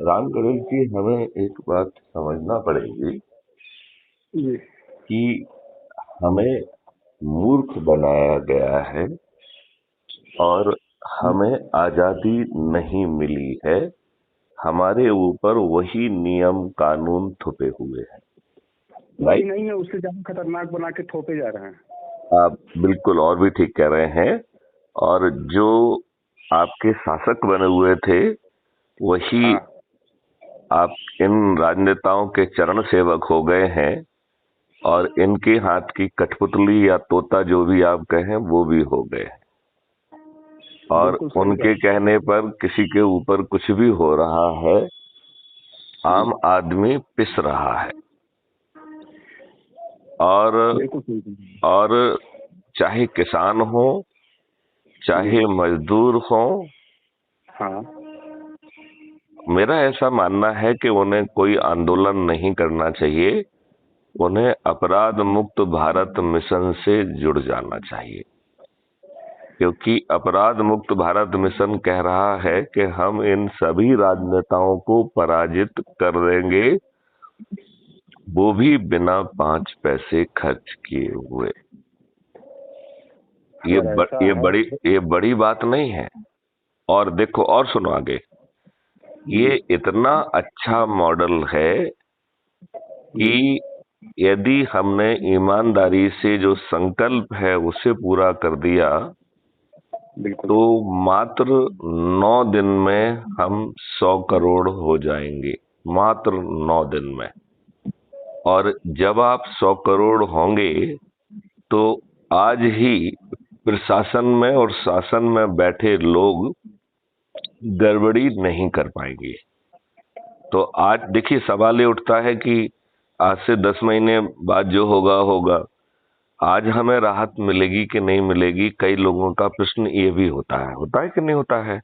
राम गणेश जी, हमें एक बात समझना पड़ेगी जी। कि हमें मूर्ख बनाया गया है और हमें आजादी नहीं मिली है। हमारे ऊपर वही नियम कानून थोपे हुए हैं। वही राइट। नहीं है, उससे ज्यादा खतरनाक बना के थोपे जा रहे हैं। आप बिल्कुल और भी ठीक कह रहे हैं। और जो आपके शासक बने हुए थे वही हाँ, आप इन राजनेताओं के चरण सेवक हो गए हैं और इनके हाथ की कठपुतली या तोता जो भी आप कहें वो भी हो गए। और बिल्कुल सही उनके बात। कहने पर किसी के ऊपर कुछ भी हो रहा है, आम आदमी पिस रहा है। और बिल्कुल सही बात। और चाहे किसान हो, जी। चाहे मजदूर हो, हाँ। मेरा ऐसा मानना है कि उन्हें कोई आंदोलन नहीं करना चाहिए। उन्हें अपराध मुक्त भारत मिशन से जुड़ जाना चाहिए, क्योंकि अपराध मुक्त भारत मिशन कह रहा है कि हम इन सभी राजनेताओं को पराजित कर देंगे, वो भी बिना 5 पैसे खर्च किए हुए। अगर ऐसा ये है बड़ी ये बड़ी बात नहीं है। और देखो और सुनो आगे, जी। ये इतना अच्छा मॉडल है जी। कि यदि हमने ईमानदारी से जो संकल्प है उसे पूरा कर दिया बिल्कुल। तो मात्र 9 दिन में हम 100 करोड़ हो जाएंगे। मात्र 9 दिन में। और जब आप 100 करोड़ होंगे तो आज ही प्रशासन में और शासन में बैठे लोग गड़बड़ी नहीं कर पाएंगे। तो आज देखिए सवाल ये उठता है कि आज से 10 महीने बाद जो होगा होगा। आज हमें राहत मिलेगी कि नहीं मिलेगी, कई लोगों का प्रश्न ये भी होता है कि नहीं होता है।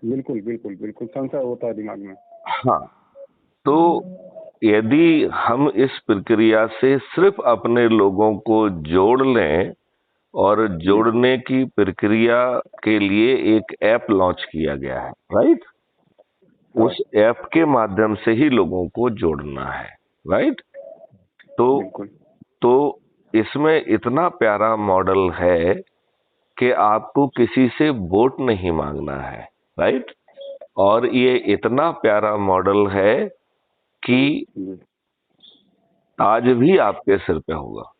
बिल्कुल बिल्कुल बिल्कुल संशय होता है दिमाग में। हाँ। तो यदि हम इस प्रक्रिया से सिर्फ अपने लोगों को जोड़ लें, और जी। जोड़ने की प्रक्रिया के लिए एक ऐप लॉन्च किया गया है, राइट। हाँ। उस ऐप के माध्यम से ही लोगों को जोड़ना है, राइट। तो बिल्कुल। तो इसमें इतना प्यारा मॉडल है कि आपको किसी से वोट नहीं मांगना है, राइट। और ये इतना प्यारा मॉडल है कि जी। ताज भी आपके सिर पे होगा।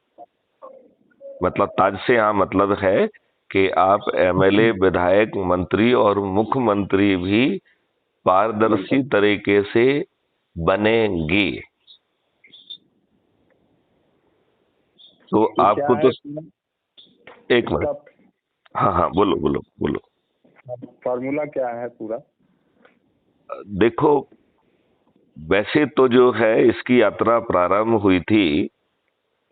मतलब ताज से यहाँ मतलब है कि आप एमएलए, विधायक, मंत्री और मुख्यमंत्री भी बिल्कुल। पारदर्शी तरीके से बनेंगे। तो ये क्या आपको तो है एक मिनट। इसका हाँ हाँ, बोलो बोलो बोलो। फॉर्मूला क्या है पूरा? देखो, वैसे तो जो है इसकी यात्रा प्रारंभ हुई थी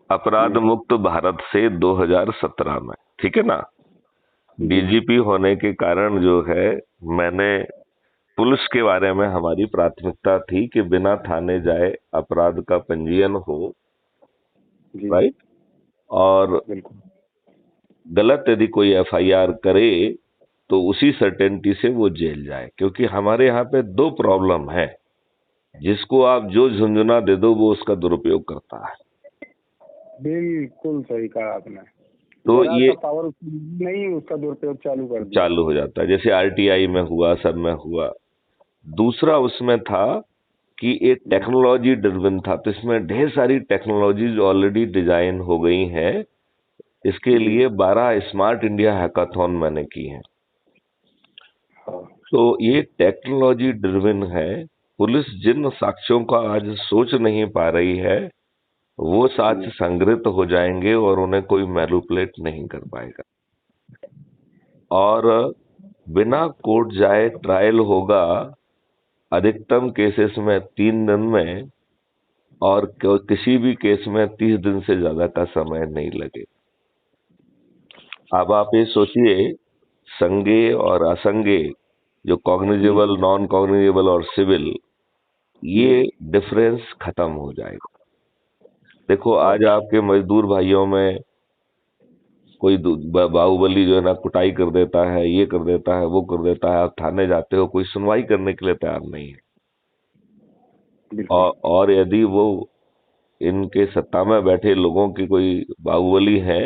अपराध जी। मुक्त भारत से 2017 में, ठीक है ना। जी। डीजीपी होने के कारण जो है मैंने पुलिस के बारे में, हमारी प्राथमिकता थी कि बिना थाने जाए अपराध का पंजीयन हो, जी। राइट। और बिल्कुल। गलत यदि कोई एफआईआर करे तो उसी सर्टेनिटी से वो जेल जाए, क्योंकि हमारे यहाँ पे दो प्रॉब्लम है। जिसको आप जो झुंझुना दे दो वो उसका दुरुपयोग करता है। बिल्कुल सही कहा आपने। तो जरा ये सा पावर नहीं, उसका दुरुपयोग चालू कर दिया। चालू हो जाता है, जैसे आरटीआई में हुआ, सब में हुआ। दूसरा उसमें था कि एक जी। टेक्नोलॉजी ड्रिवन था, तो इसमें ढेर सारी टेक्नोलॉजीज ऑलरेडी डिजाइन हो गई हैं। इसके जी। लिए 12 स्मार्ट इंडिया हैकाथॉन मैंने की हैं। हाँ। तो ये टेक्नोलॉजी ड्रिवन है। पुलिस जिन साक्ष्यों का आज सोच नहीं पा रही है वो साक्ष्य जी। संग्रहित हो जाएंगे और उन्हें कोई मैनिपुलेट नहीं कर पाएगा। और बिना कोर्ट जाए ट्रायल होगा अधिकतम केसेस में 3 दिन में, और किसी भी केस में 30 दिन से ज्यादा का समय नहीं लगे। अब आप ये सोचिए, संज्ञेय और असंज्ञेय, जो जी। कॉग्निजेबल, नॉन कॉग्निजेबल और सिविल, जी। ये डिफरेंस खत्म हो जाएगा। देखो हाँ। आज आपके मजदूर भाइयों में कोई बाहुबली जो है ना कुटाई कर देता है, ये कर देता है, वो कर देता है, आप थाने जाते हो, कोई सुनवाई करने के लिए तैयार नहीं है। बिल्कुल। और यदि वो इनके सत्ता में बैठे लोगों की कोई बाहुबली है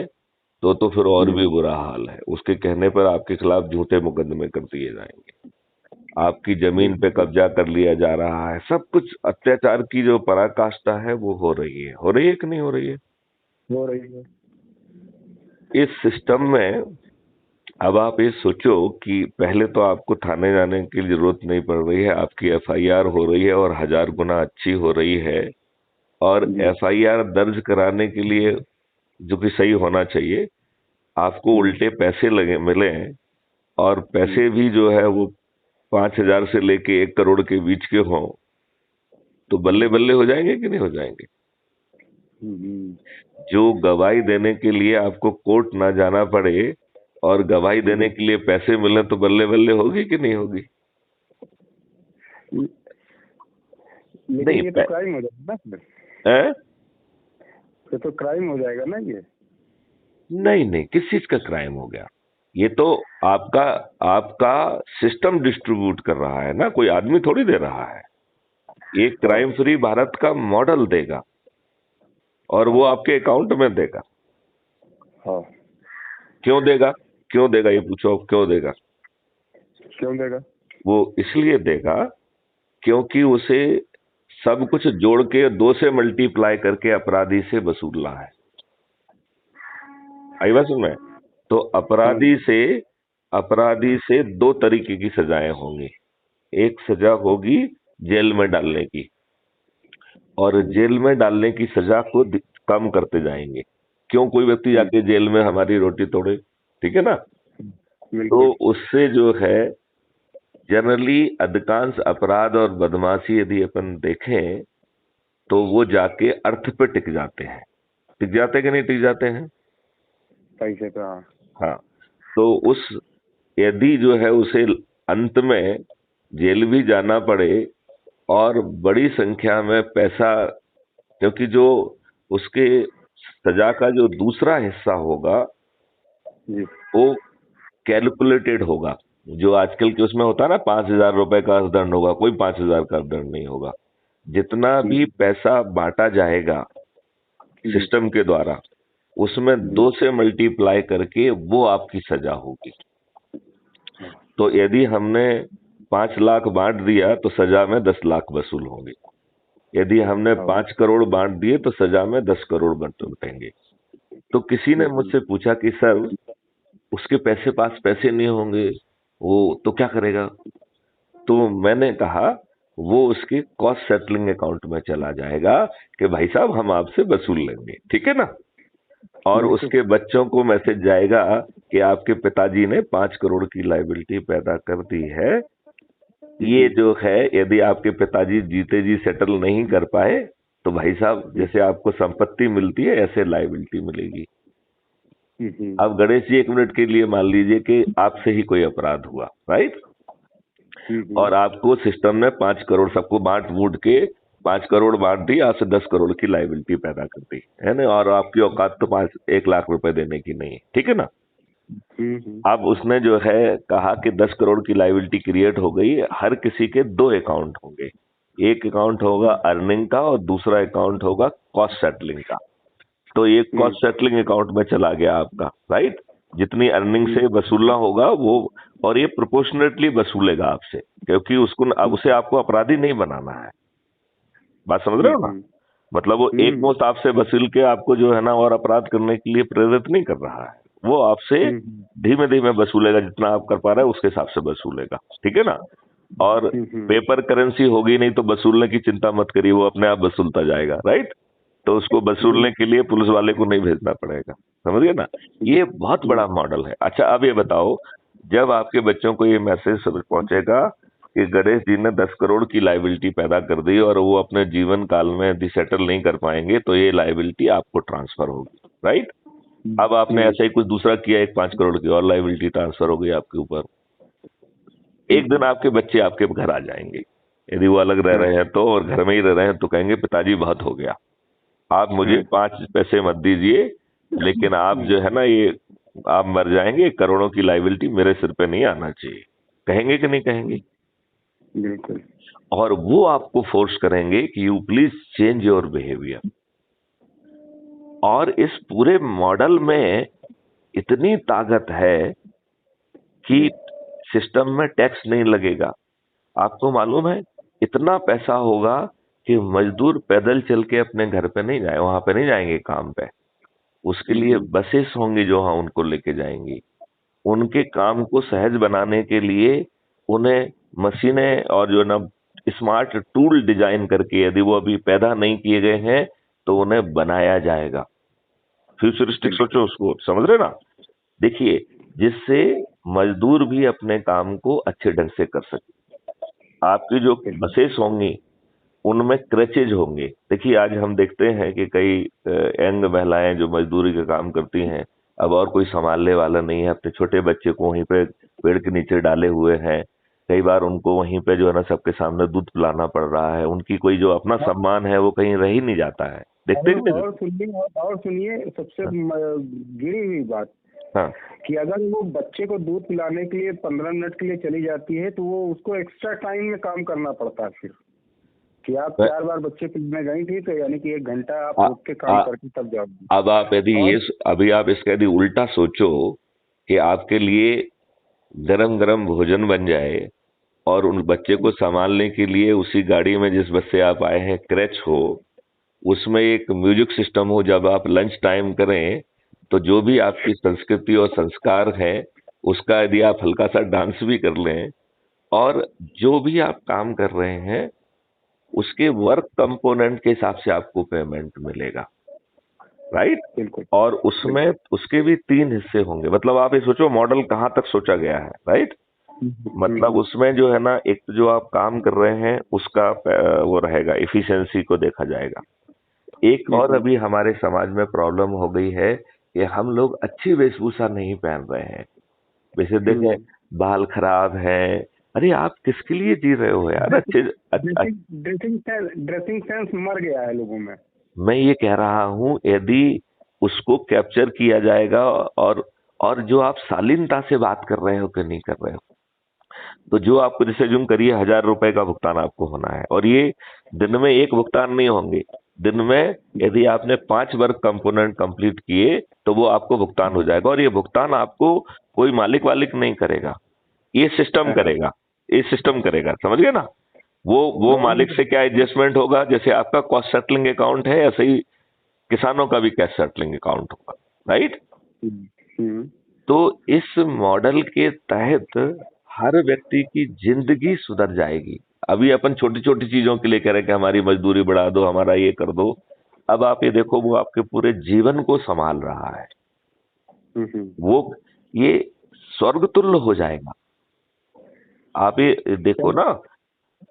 तो फिर और भी बुरा हाल है। उसके कहने पर आपके खिलाफ झूठे मुकदमे कर दिए जाएंगे, आपकी जमीन पे बिल्कुल कब्जा कर लिया जा रहा है। सब कुछ अत्याचार की जो पराकाष्ठा है वो हो रही है कि नहीं हो रही है? हो रही है। इस सिस्टम में अब आप ये सोचो कि पहले तो आपको थाने जाने की जरूरत नहीं पड़ रही है, आपकी एफआईआर हो रही है और 1000 गुना अच्छी हो रही है। और जी। एफआईआर दर्ज कराने के लिए, जो कि सही होना चाहिए, आपको उल्टे पैसे लगे मिले हैं। और पैसे भी जो है वो 5000 से लेके 1 करोड़ के बीच के हों तो बल्ले बल्ले हो जाएंगे कि नहीं हो जाएंगे? हम्म, जो गवाही देने के लिए आपको कोर्ट ना जाना पड़े और गवाही देने के लिए पैसे मिले तो बल्ले बल्ले होगी कि नहीं होगी? लेकिन नहीं ये तो क्राइम हो जाएगा ना फिर। है? ये तो क्राइम हो जाएगा ना ये। नहीं नहीं, किस चीज का क्राइम हो गया? ये तो आपका आपका सिस्टम डिस्ट्रीब्यूट कर रहा है ना, कोई आदमी थोड़ी दे रहा है। ये क्राइम फ्री भारत का मॉडल देगा और वो आपके अकाउंट में देगा। हाँ। क्यों देगा? क्यों देगा ये पूछो, क्यों देगा? क्यों देगा? वो इसलिए देगा क्योंकि उसे सब कुछ जोड़ के 2 से मल्टीप्लाई करके अपराधी से वसूलना है। आई बात समझ में? तो हाँ। अपराधी से 2 तरीके की सजाएं होंगी। एक सजा होगी जेल में डालने की, और जेल में डालने की सजा को कम करते जाएंगे। क्यों कोई व्यक्ति जाके जेल में हमारी रोटी तोड़े? ठीक है ना? तो बिल्कुल। उससे जो है, जनरली अधिकांश अपराध और बदमाशी यदि अपन देखें तो वो जाके अर्थ पे टिक जाते हैं। टिक जाते हैं कि नहीं टिक जाते हैं? पैसे पे, हाँ। हाँ। तो उस यदि जो है उसे अंत में जेल भी जाना पड़े और बड़ी संख्या में पैसा, क्योंकि जो उसके सजा का जो दूसरा हिस्सा होगा जी। वो कैलकुलेटेड होगा। जो आजकल के उसमें होता है ना, 5000 रुपए का दंड होगा, कोई 5000 का दंड नहीं होगा। जितना भी पैसा बांटा जाएगा जी। सिस्टम के द्वारा, उसमें 2 से मल्टीप्लाई करके वो आपकी सजा होगी। तो यदि हमने 5 लाख बांट दिया तो सजा में 10 लाख वसूल होंगे। यदि हमने 5 करोड़ बांट दिए तो सजा में 10 करोड़ बटेंगे। तो किसी ने मुझसे पूछा कि सर, उसके पास पैसे नहीं होंगे, वो तो क्या करेगा? तो मैंने कहा वो उसके कॉस्ट सेटलिंग अकाउंट में चला जाएगा कि भाई साहब हम आपसे वसूल लेंगे, ठीक है ना? और उसके बच्चों को मैसेज जाएगा कि आपके पिताजी ने 5 करोड़ की लायबिलिटी पैदा कर दी है। ये जो है, यदि आपके पिताजी जीते जी सेटल नहीं कर पाए तो भाई साहब जैसे आपको संपत्ति मिलती है ऐसे लायबिलिटी मिलेगी। अब गणेश जी, 1 मिनट के लिए मान लीजिए कि आपसे ही कोई अपराध हुआ, राइट? और आपको सिस्टम ने 5 करोड़ सबको बांट बूट के 5 करोड़ बांट दी, आपसे 10 करोड़ की लायबिलिटी पैदा कर दी है ना, और आपकी औकात तो 1 लाख रुपए देने की नहीं है, ठीक है ना? अब उसने जो है कहा कि 10 करोड़ की लायबिलिटी क्रिएट हो गई। हर किसी के 2 अकाउंट होंगे, एक अकाउंट होगा अर्निंग का और दूसरा अकाउंट होगा कॉस्ट सेटलिंग का। तो ये कॉस्ट सेटलिंग अकाउंट में चला गया आपका, राइट? जितनी अर्निंग से वसूलना होगा वो, और ये प्रोपोर्शनेटली वसूलेगा आपसे, क्योंकि उसको अब उसे आपको अपराधी नहीं बनाना है। बात समझ रहे हो ना? मतलब वो एक मुश्त आपसे वसूल के आपको जो है ना और अपराध करने के लिए प्रेरित नहीं कर रहा है। वो आपसे धीमे धीमे वसूलेगा, जितना आप कर पा रहे हैं उसके हिसाब से वसूलेगा, ठीक है ना? और पेपर करेंसी होगी नहीं तो वसूलने की चिंता मत करिए, वो अपने आप वसूलता जाएगा, राइट? तो उसको वसूलने के लिए पुलिस वाले को नहीं भेजना पड़ेगा। समझ गए ना? ये बहुत बड़ा मॉडल है। अच्छा, अब ये बताओ, जब आपके बच्चों को ये मैसेज पहुंचेगा कि गणेश जी ने 10 करोड़ की लायबिलिटी पैदा कर दी और वो अपने जीवन काल में यदि सेटल नहीं कर पाएंगे तो ये लायबिलिटी आपको ट्रांसफर होगी, राइट? अब आपने ऐसा ही कुछ दूसरा किया, एक 5 करोड़ की और लायबिलिटी ट्रांसफर हो गई आपके ऊपर। एक दिन आपके बच्चे आपके घर आ जाएंगे, यदि वो अलग रह रहे हैं तो, और घर में ही रह रहे हैं तो कहेंगे पिताजी बहुत हो गया, आप मुझे 5 पैसे मत दीजिए, लेकिन आप जो है ना ये आप मर जाएंगे, करोड़ों की लायबिलिटी मेरे सिर पे नहीं आना चाहिए। कहेंगे कि नहीं कहेंगे? बिल्कुल। और वो आपको फोर्स करेंगे कि you please change your behaviour. और इस पूरे मॉडल में इतनी ताकत है कि जी सिस्टम में टैक्स नहीं लगेगा। आपको मालूम है, इतना पैसा होगा कि मजदूर पैदल चल के अपने घर पे नहीं जाए, वहां पे नहीं जाएंगे काम पे। उसके लिए बसेस होंगी जो वहां उनको लेके जाएंगी। उनके काम को सहज बनाने के लिए उन्हें मशीनें और जो ना स्मार्ट टूल डिजाइन करके, यदि वो अभी पैदा नहीं किए गए हैं तो उन्हें बनाया जाएगा। फ्यूचरिस्टिक बिल्कुल। सोचो, उसको समझ रहे ना। देखिए, जिससे मजदूर भी अपने काम को अच्छे ढंग से कर सके। आपकी जो बिल्कुल। बसेस होंगी उनमें क्रचेज होंगे। देखिए, आज हम देखते हैं कि कई यंग महिलाएं जो मजदूरी का काम करती हैं, अब और कोई संभालने वाला नहीं है, अपने छोटे बच्चे को वहीं पे पेड़ के नीचे डाले हुए हैं। कई बार उनको वहीं पे जो है ना सबके सामने दूध पिलाना पड़ रहा है। उनकी कोई जो अपना सम्मान है वो कहीं रह ही नहीं जाता है। देखते कि नहीं? और सुनिए सबसे हाँ, गिरी हुई बात हाँ। कि अगर वो बच्चे को दूध पिलाने के लिए 15 मिनट के लिए चली जाती है तो वो उसको एक्स्ट्रा टाइम में काम करना पड़ता है फिर, कि आप मैं- 4 बार बच्चे पिलाने गई थी तो यानी कि 1 घंटा आप आ, रुक के काम आ, करके तब जाओगी। अब आप यदि और अभी आप इसका यदि उल्टा सोचो कि आपके लिए गरम गरम भोजन बन जाए और उन बच्चे को संभालने के लिए उसी गाड़ी में जिस बस से आप आए हैं क्रैच हो, उसमें एक म्यूजिक सिस्टम हो, जब आप लंच टाइम करें तो जो भी आपकी संस्कृति और संस्कार है उसका यदि आप हल्का सा डांस भी कर लें, और जो भी आप काम कर रहे हैं उसके वर्क कंपोनेंट के हिसाब से आपको पेमेंट मिलेगा, राइट। बिल्कुल और उसमें बिल्कुल। उसके भी 3 हिस्से होंगे। मतलब आप ये सोचो मॉडल कहाँ तक सोचा गया है, राइट। मतलब उसमें जो है ना, एक तो जो आप काम कर रहे हैं उसका वो रहेगा, इफिशिएंसी को देखा जाएगा। एक और अभी हमारे समाज में प्रॉब्लम हो गई है कि हम लोग अच्छी वेशभूषा नहीं पहन रहे हैं। वैसे देखें, बाल खराब है। अरे आप किसके लिए जी रहे हो यार? अच्छे ड्रेसिंग सेंस मर गया है लोगों में। मैं ये कह रहा हूं, यदि उसको कैप्चर किया जाएगा, और जो आप शालीनता से बात कर रहे हो कि नहीं कर रहे हो, तो जो आपको, जैसे जुम करिए, 1,000 रुपए का भुगतान आपको होना है, और ये दिन में एक भुगतान नहीं होंगे। दिन में यदि आपने 5 वर्क कंपोनेंट कंप्लीट किए तो वो आपको भुगतान हो जाएगा, और ये भुगतान आपको कोई मालिक वालिक नहीं करेगा, ये सिस्टम करेगा। ये सिस्टम करेगा, समझ गए ना। वो मालिक गवर्नमेंट। से क्या एडजस्टमेंट होगा, जैसे आपका कॉस्ट सेटलिंग अकाउंट है ऐसे ही किसानों का भी कैश सेटलिंग अकाउंट होगा, राइट। तो इस मॉडल के तहत हर व्यक्ति की जिंदगी सुधर जाएगी। अभी अपन छोटी छोटी चीजों के लिए कह रहे हैं कि हमारी मजदूरी बढ़ा दो, हमारा ये कर दो। अब आप ये देखो, वो आपके पूरे जीवन को संभाल रहा है। वो ये स्वर्ग तुल्य हो जाएगा। आप ये देखो ना।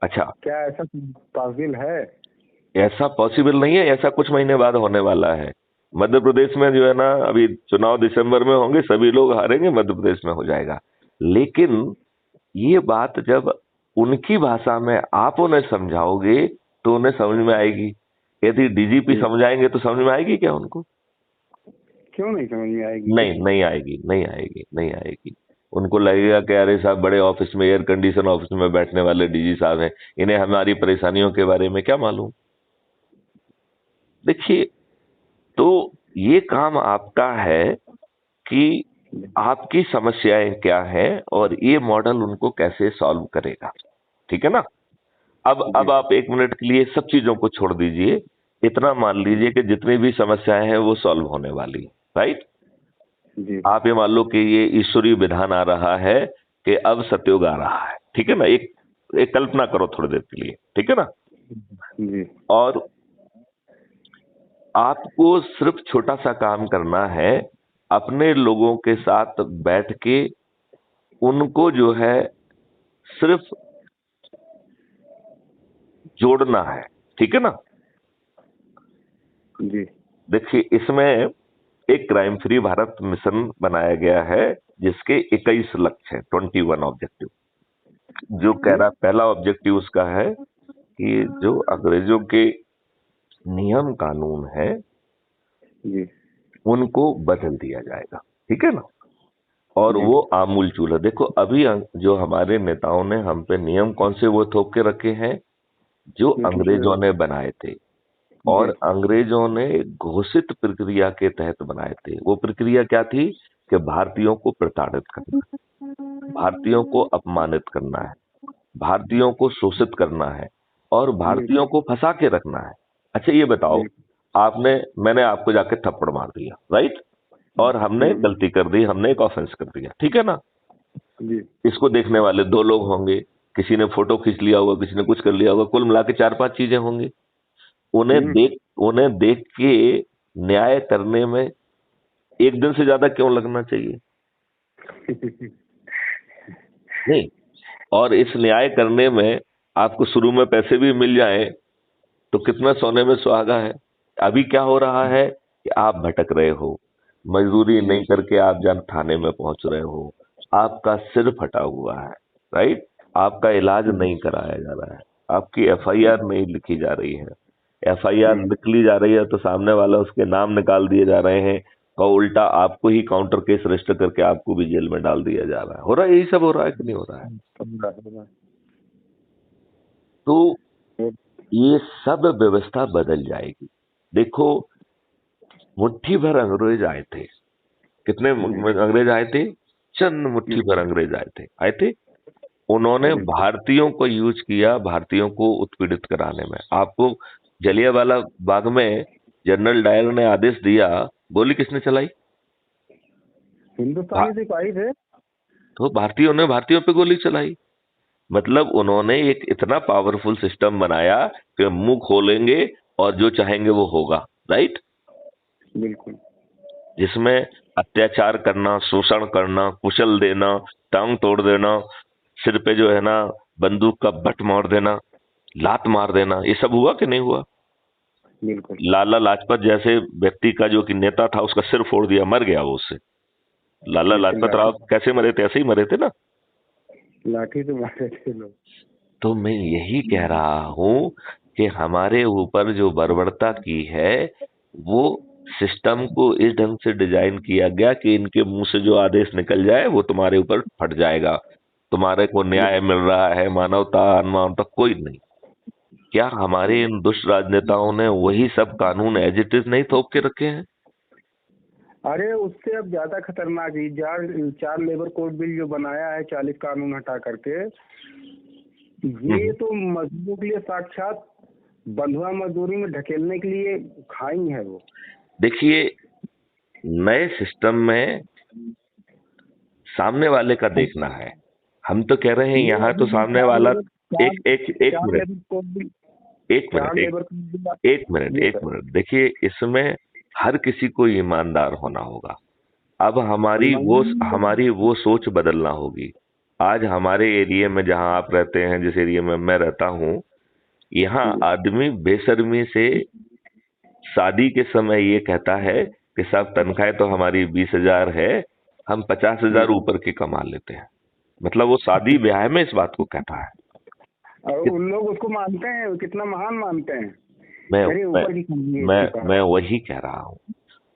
अच्छा, क्या ऐसा पॉसिबल है? ऐसा पॉसिबल नहीं है, ऐसा कुछ महीने बाद होने वाला है। मध्य प्रदेश में जो है ना, अभी चुनाव दिसंबर में होंगे, सभी लोग हारेंगे, मध्य प्रदेश में हो जाएगा। लेकिन ये बात जब उनकी भाषा में आप उन्हें समझाओगे तो उन्हें समझ में आएगी। यदि डीजीपी समझाएंगे तो समझ में आएगी क्या उनको? क्यों नहीं समझ में आएगी? नहीं, नहीं आएगी, नहीं आएगी, नहीं आएगी। उनको लगेगा कि अरे साहब, बड़े ऑफिस में, एयर कंडीशन ऑफिस में बैठने वाले डीजी साहब हैं, इन्हें हमारी परेशानियों के बारे में क्या मालूम। देखिए, तो ये काम आपका है कि आपकी समस्याएं क्या हैं और ये मॉडल उनको कैसे सॉल्व करेगा, ठीक है ना। अब आप 1 मिनट के लिए सब चीजों को छोड़ दीजिए, इतना मान लीजिए कि जितनी भी समस्याएं हैं वो सॉल्व होने वाली है, राइट। जी आप ये मान लो कि ये ईश्वरीय विधान आ रहा है कि अब सतयुग आ रहा है, ठीक है ना। एक एक कल्पना करो थोड़ी देर के लिए, ठीक है ना। जी और आपको सिर्फ छोटा सा काम करना है, अपने लोगों के साथ बैठ के उनको जो है सिर्फ जोड़ना है, ठीक है ना। जी देखिए, इसमें एक क्राइम फ्री भारत मिशन बनाया गया है जिसके 21 लक्ष्य है, 21 ऑब्जेक्टिव। जो कह रहा, पहला ऑब्जेक्टिव उसका है कि जो अंग्रेजों के नियम कानून है जी उनको बदल दिया जाएगा, ठीक है ना। और जी वो आमूल चूल है। देखो अभी जो हमारे नेताओं ने हम पे नियम कौन से वो थोप के रखे हैं, जो अंग्रेजों ने बनाए थे, जी और अंग्रेजों ने घोषित प्रक्रिया के तहत बनाए थे। वो प्रक्रिया क्या थी कि भारतीयों को प्रताड़ित करना, भारतीयों को अपमानित करना है, भारतीयों को शोषित करना है, और भारतीयों बिल्कुल को फंसा के रखना है। अच्छा ये बताओ, बिल्कुल। मैंने आपको जाके थप्पड़ मार दिया, राइट, और हमने हम्म। गलती कर दी, हमने एक ऑफेंस कर दिया, ठीक है ना। जी इसको देखने वाले दो लोग होंगे, किसी ने फोटो खींच लिया होगा, किसी ने कुछ कर लिया होगा, कुल मिला के चार पांच चीजें होंगी। उन्हें हम्म। देख उन्हें देख के न्याय करने में एक दिन से ज्यादा क्यों लगना चाहिए? नहीं, और इस न्याय करने में आपको शुरू में पैसे भी मिल जाए तो कितना सोने में सुहागा है। अभी क्या हो रहा है कि आप भटक रहे हो, मजदूरी जी नहीं करके आप जन थाने में पहुंच रहे हो, आपका सिर फटा हुआ है, राइट, आपका इलाज नहीं कराया जा रहा है, आपकी एफआईआर नहीं लिखी जा रही है, एफआईआर हम्म। लिख ली जा रही है तो सामने वाला उसके नाम निकाल दिए जा रहे हैं, और उल्टा आपको ही काउंटर केस रजिस्टर करके आपको भी जेल में डाल दिया जा रहा है। हो रहा है, यही सब हो रहा है कि नहीं हो रहा है? तो ये सब व्यवस्था बदल जाएगी। देखो, मुट्ठी भर अंग्रेज आए थे। कितने जी अंग्रेज आए थे? चंद मुट्ठी भर अंग्रेज आए थे। उन्होंने बिल्कुल। भारतीयों को यूज किया, भारतीयों को उत्पीड़ित कराने में। आपको जलियांवाला बाग में जनरल डायर ने आदेश दिया, गोली किसने चलाई? भा, हिंदुस्तानी सिपाही थे। तो भारतीयों ने भारतीयों पे गोली चलाई। मतलब उन्होंने एक इतना पावरफुल सिस्टम बनाया कि मुंह खोलेंगे और जो चाहेंगे वो होगा, राइट, बिल्कुल जिसमें अत्याचार करना, शोषण करना, कुचल देना, टांग तोड़ देना, सिर पे जो है ना बंदूक का बट मार देना, लात मार देना, ये सब हुआ कि नहीं हुआ? बिल्कुल। लाला लाजपत जैसे व्यक्ति का, जो कि नेता था, उसका सिर फोड़ दिया, मर गया वो उससे। लाला जैसे लाजपत लाठी राव कैसे मरे थे? ऐसे ही मरे थे ना। लाठी से मारे थे लोग। तो मैं यही कह रहा हूं कि हमारे ऊपर जो बर्बरता की है, वो सिस्टम को इस ढंग से डिजाइन किया गया कि इनके मुंह से जो आदेश निकल जाए वो तुम्हारे ऊपर फट जाएगा। तुम्हारे को न्याय मिल रहा है, मानवता अनमानवता कोई नहीं। क्या हमारे इन दुष्ट राजनेताओं ने वही सब कानून एज इट इज नहीं थोप के रखे हैं? अरे उससे अब ज्यादा खतरनाक है। चार लेबर कोड बिल जो बनाया है, 40 कानून हटा करके, ये तो मजदूरों के लिए साक्षात बंधुआ मजदूरी में ढकेलने के लिए खाई है वो। देखिए, नए सिस्टम में सामने वाले का देखना है। हम तो कह रहे हैं ये यहाँ तो अभी भी सामने वाला। चार एक एक एक चार मिनट, लेबर कोड बिल एक चार मिनट, लेबर कोड बिल एक मिनट, जी एक सर। मिनट, देखिए, इसमें हर किसी को ईमानदार होना होगा। अब ईमानदारी हमारी वो सोच बदलना होगी। आज हमारे एरिया में, जहां आप रहते हैं, जिस एरिया में मैं रहता हूं, यहाँ जी आदमी बेशर्मी से शादी के समय ये कहता है कि साहब तनख्वाह तो हमारी 20,000 है, हम 50,000 जी। ऊपर की कमा लेते हैं। मतलब वो शादी ब्याह में इस बात को कहता है। और कि उन लोग उसको मानते हैं, कितना महान मानते हैं। मैं अरे मैं ऊपर की कमी है मैं इसके पास। मैं वही कह रहा हूँ।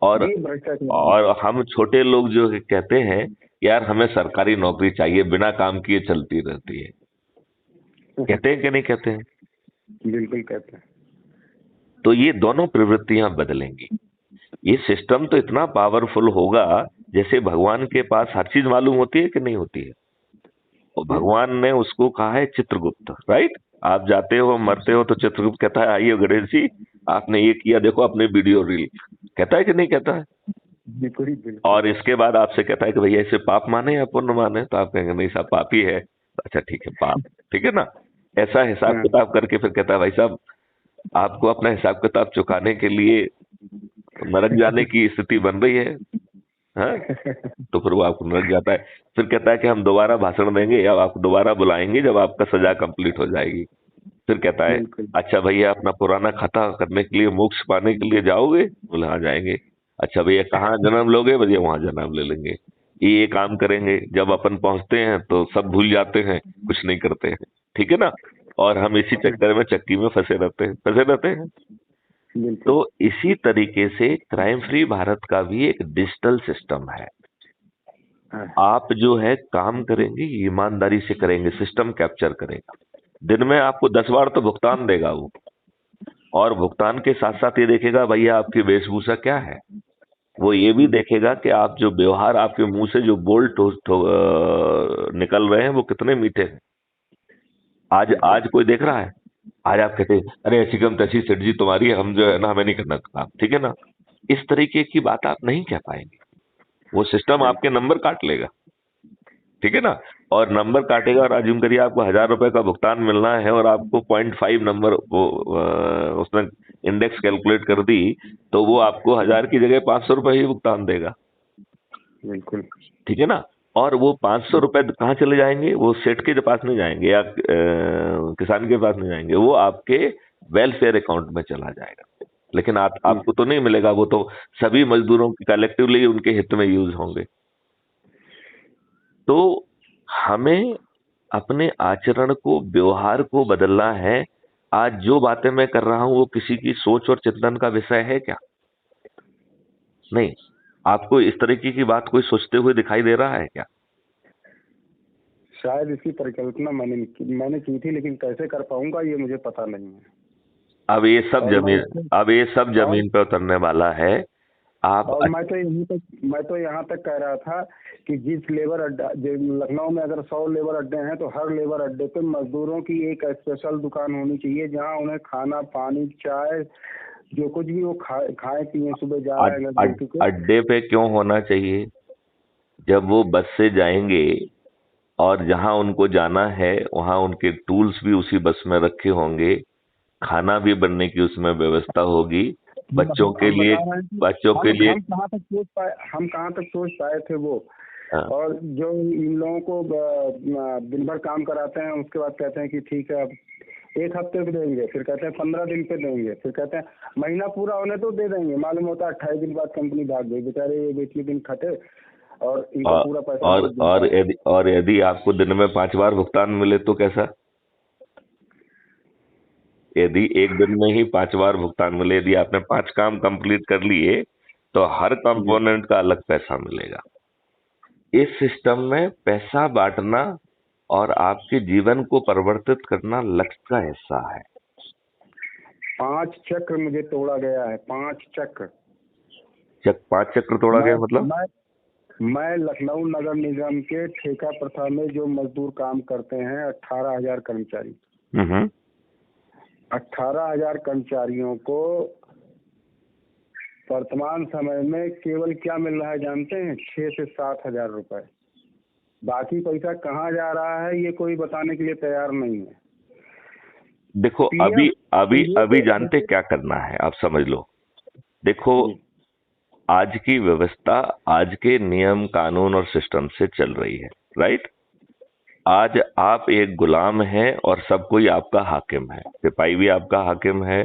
और ये भ्रष्टाचार है। और हम छोटे लोग जो कहते हैं, यार हमें सरकारी नौकरी चाहिए, बिना काम किए चलती रहती है। कहते हैं कि नहीं कहते हैं? बिल्कुल कहते हैं। तो ये दोनों प्रवृत्तियां बदलेंगी। ये सिस्टम तो इतना पावरफुल होगा, जैसे भगवान के पास हर चीज मालूम होती है कि नहीं होती है। और हम्म। भगवान ने उसको कहा है चित्रगुप्त, राइट। आप जाते हो, मरते हो, तो चित्रगुप्त कहता है, आइए गणेश जी, आपने ये किया, देखो अपने वीडियो रील। कहता है कि नहीं कहता है? बिल्कुल बिल्कुल। और इसके बाद आपसे कहता है कि भैया इसे पाप माने या पुण्य माने, तो आप कहेंगे नहीं साहब पाप ही है। अच्छा ठीक है, पाप, ठीक है ना। ऐसा हिसाब हाँ। किताब करके फिर कहता है, भाई साहब आपको अपना हिसाब किताब चुकाने के लिए नरक जाने की स्थिति बन रही है। हाँ, तो फिर वो आपको नरक जाता है। फिर कहता है कि हम दोबारा भाषण देंगे या आपको दोबारा बुलाएंगे जब आपका सजा कंप्लीट हो जाएगी। फिर कहता है, बिल्कुल। अच्छा भैया अपना पुराना खाता करने के लिए, मोक्ष पाने के लिए जाओगे? बोले हाँ जाएंगे। अच्छा भैया कहाँ जन्म लोगे? भैया वहां जन्म ले लेंगे। ये काम करेंगे। जब अपन पहुंचते हैं तो सब भूल जाते हैं, कुछ नहीं करते हैं, ठीक है ना। और हम इसी चक्कर में चक्की में फंसे रहते हैं। तो बिल्कुल। इसी तरीके से क्राइम फ्री भारत का भी एक डिजिटल सिस्टम है। हाँ, आप जो है काम करेंगे ईमानदारी से करेंगे, सिस्टम कैप्चर करेगा। दिन में आपको 10 बार तो भुगतान देगा वो, और भुगतान के साथ साथ ये देखेगा भैया आपकी वेशभूषा क्या है। वो ये भी देखेगा कि आप जो व्यवहार, आपके मुंह से जो बोल निकल रहे हैं वो कितने मीठे हैं। आज आज कोई देख रहा है? आज आप कहते हैं अरे ऐसी कम तैसी सेठ जी तुम्हारी, हम जो है ना हमें नहीं करना काम, ठीक है ना। इस तरीके की बात आप नहीं कह पाएंगे। वो सिस्टम आपके बिल्कुल। नंबर काट लेगा, ठीक है ना। और नंबर काटेगा, और अज्यूम करिए आपको 1,000 रुपए का भुगतान मिलना है और आपको 0.5 नंबर वो उसने इंडेक्स कैलकुलेट कर दी, तो वो आपको 1,000 की जगह 500 रुपए ही भुगतान देगा, बिल्कुल। ठीक है ना। और वो 500 रुपए कहाँ चले जाएंगे? वो सेठ के पास नहीं जाएंगे या किसान के पास नहीं जाएंगे, वो आपके वेलफेयर अकाउंट में चला जाएगा। लेकिन आपको तो नहीं मिलेगा, वो तो सभी मजदूरों की कलेक्टिवली उनके हित में यूज होंगे। तो हमें अपने आचरण को, व्यवहार को बदलना है। आज जो बातें मैं कर रहा हूं वो किसी की सोच और चिंतन का विषय है क्या? नहीं। आपको इस तरीके की बात कोई सोचते हुए दिखाई दे रहा है क्या? शायद इसकी परिकल्पना मैंने की थी, लेकिन कैसे कर पाऊंगा ये मुझे पता नहीं है। अब ये सब और जमीन मैं अब ये सब और जमीन पे उतरने वाला है। आप और मैं तो यहाँ तक कह रहा था कि जिस लेबर अड्डा लखनऊ में अगर 100 लेबर अड्डे हैं तो हर लेबर अड्डे पे मजदूरों की एक स्पेशल दुकान होनी चाहिए, जहाँ उन्हें खाना पानी चाय जो कुछ भी वो खाए पिए, सुबह जा रहे हैं ड्यूटी पे। अड्डे पे क्यों होना चाहिए? जब वो बस से जाएंगे और जहां उनको जाना है वहां उनके टूल्स भी उसी बस में रखे होंगे, खाना भी बनने की उसमें व्यवस्था होगी। बच्चों के हम लिए बता रहे हैं कि बच्चों के लिए हम कहाँ तक सोच पाए थे वो। हाँ, और जो इन लोगों को दिन भर काम कराते हैं, उसके बाद कहते हैं कि ठीक है अब 1 हफ्ते पे देंगे, फिर कहते हैं 15 दिन पे देंगे, फिर कहते हैं महीना पूरा होने तो दे देंगे, मालूम होता है 28 दिन बाद कंपनी भाग गई। बेचारे ये 20 दिन खटे और इनका और पूरा पैसा और दे और दिया। यदि आपको दिन में 5 बार भुगतान मिले तो कैसा? यदि एक दिन में ही 5 बार भुगतान मिले, यदि आपने 5 काम कंप्लीट कर लिए, तो हर जी कंपोनेंट का अलग पैसा मिलेगा। इस सिस्टम में पैसा बांटना और आपके जीवन को परिवर्तित करना लक्ष्य का हिस्सा है। 5 चक्र मुझे तोड़ा गया है, 5 चक्र। 5 चक्र तोड़ा मैं गया मतलब? मैं लखनऊ नगर निगम के ठेका प्रथा में जो मजदूर काम करते हैं, 18,000 कर्मचारी, हम्म। 18,000 कर्मचारियों को वर्तमान समय में केवल क्या मिल रहा है जानते हैं? 6 से 7 हजार रुपए। बाकी पैसा कहाँ जा रहा है ये कोई बताने के लिए तैयार नहीं है। देखो, पीएम अभी अभी ये अभी तो जानते क्या करना है, आप समझ लो। देखो, जी आज की व्यवस्था आज के नियम कानून और सिस्टम से चल रही है, राइट। आज आप एक गुलाम हैं और सब कोई आपका हाकिम है। सिपाही भी आपका हाकिम है,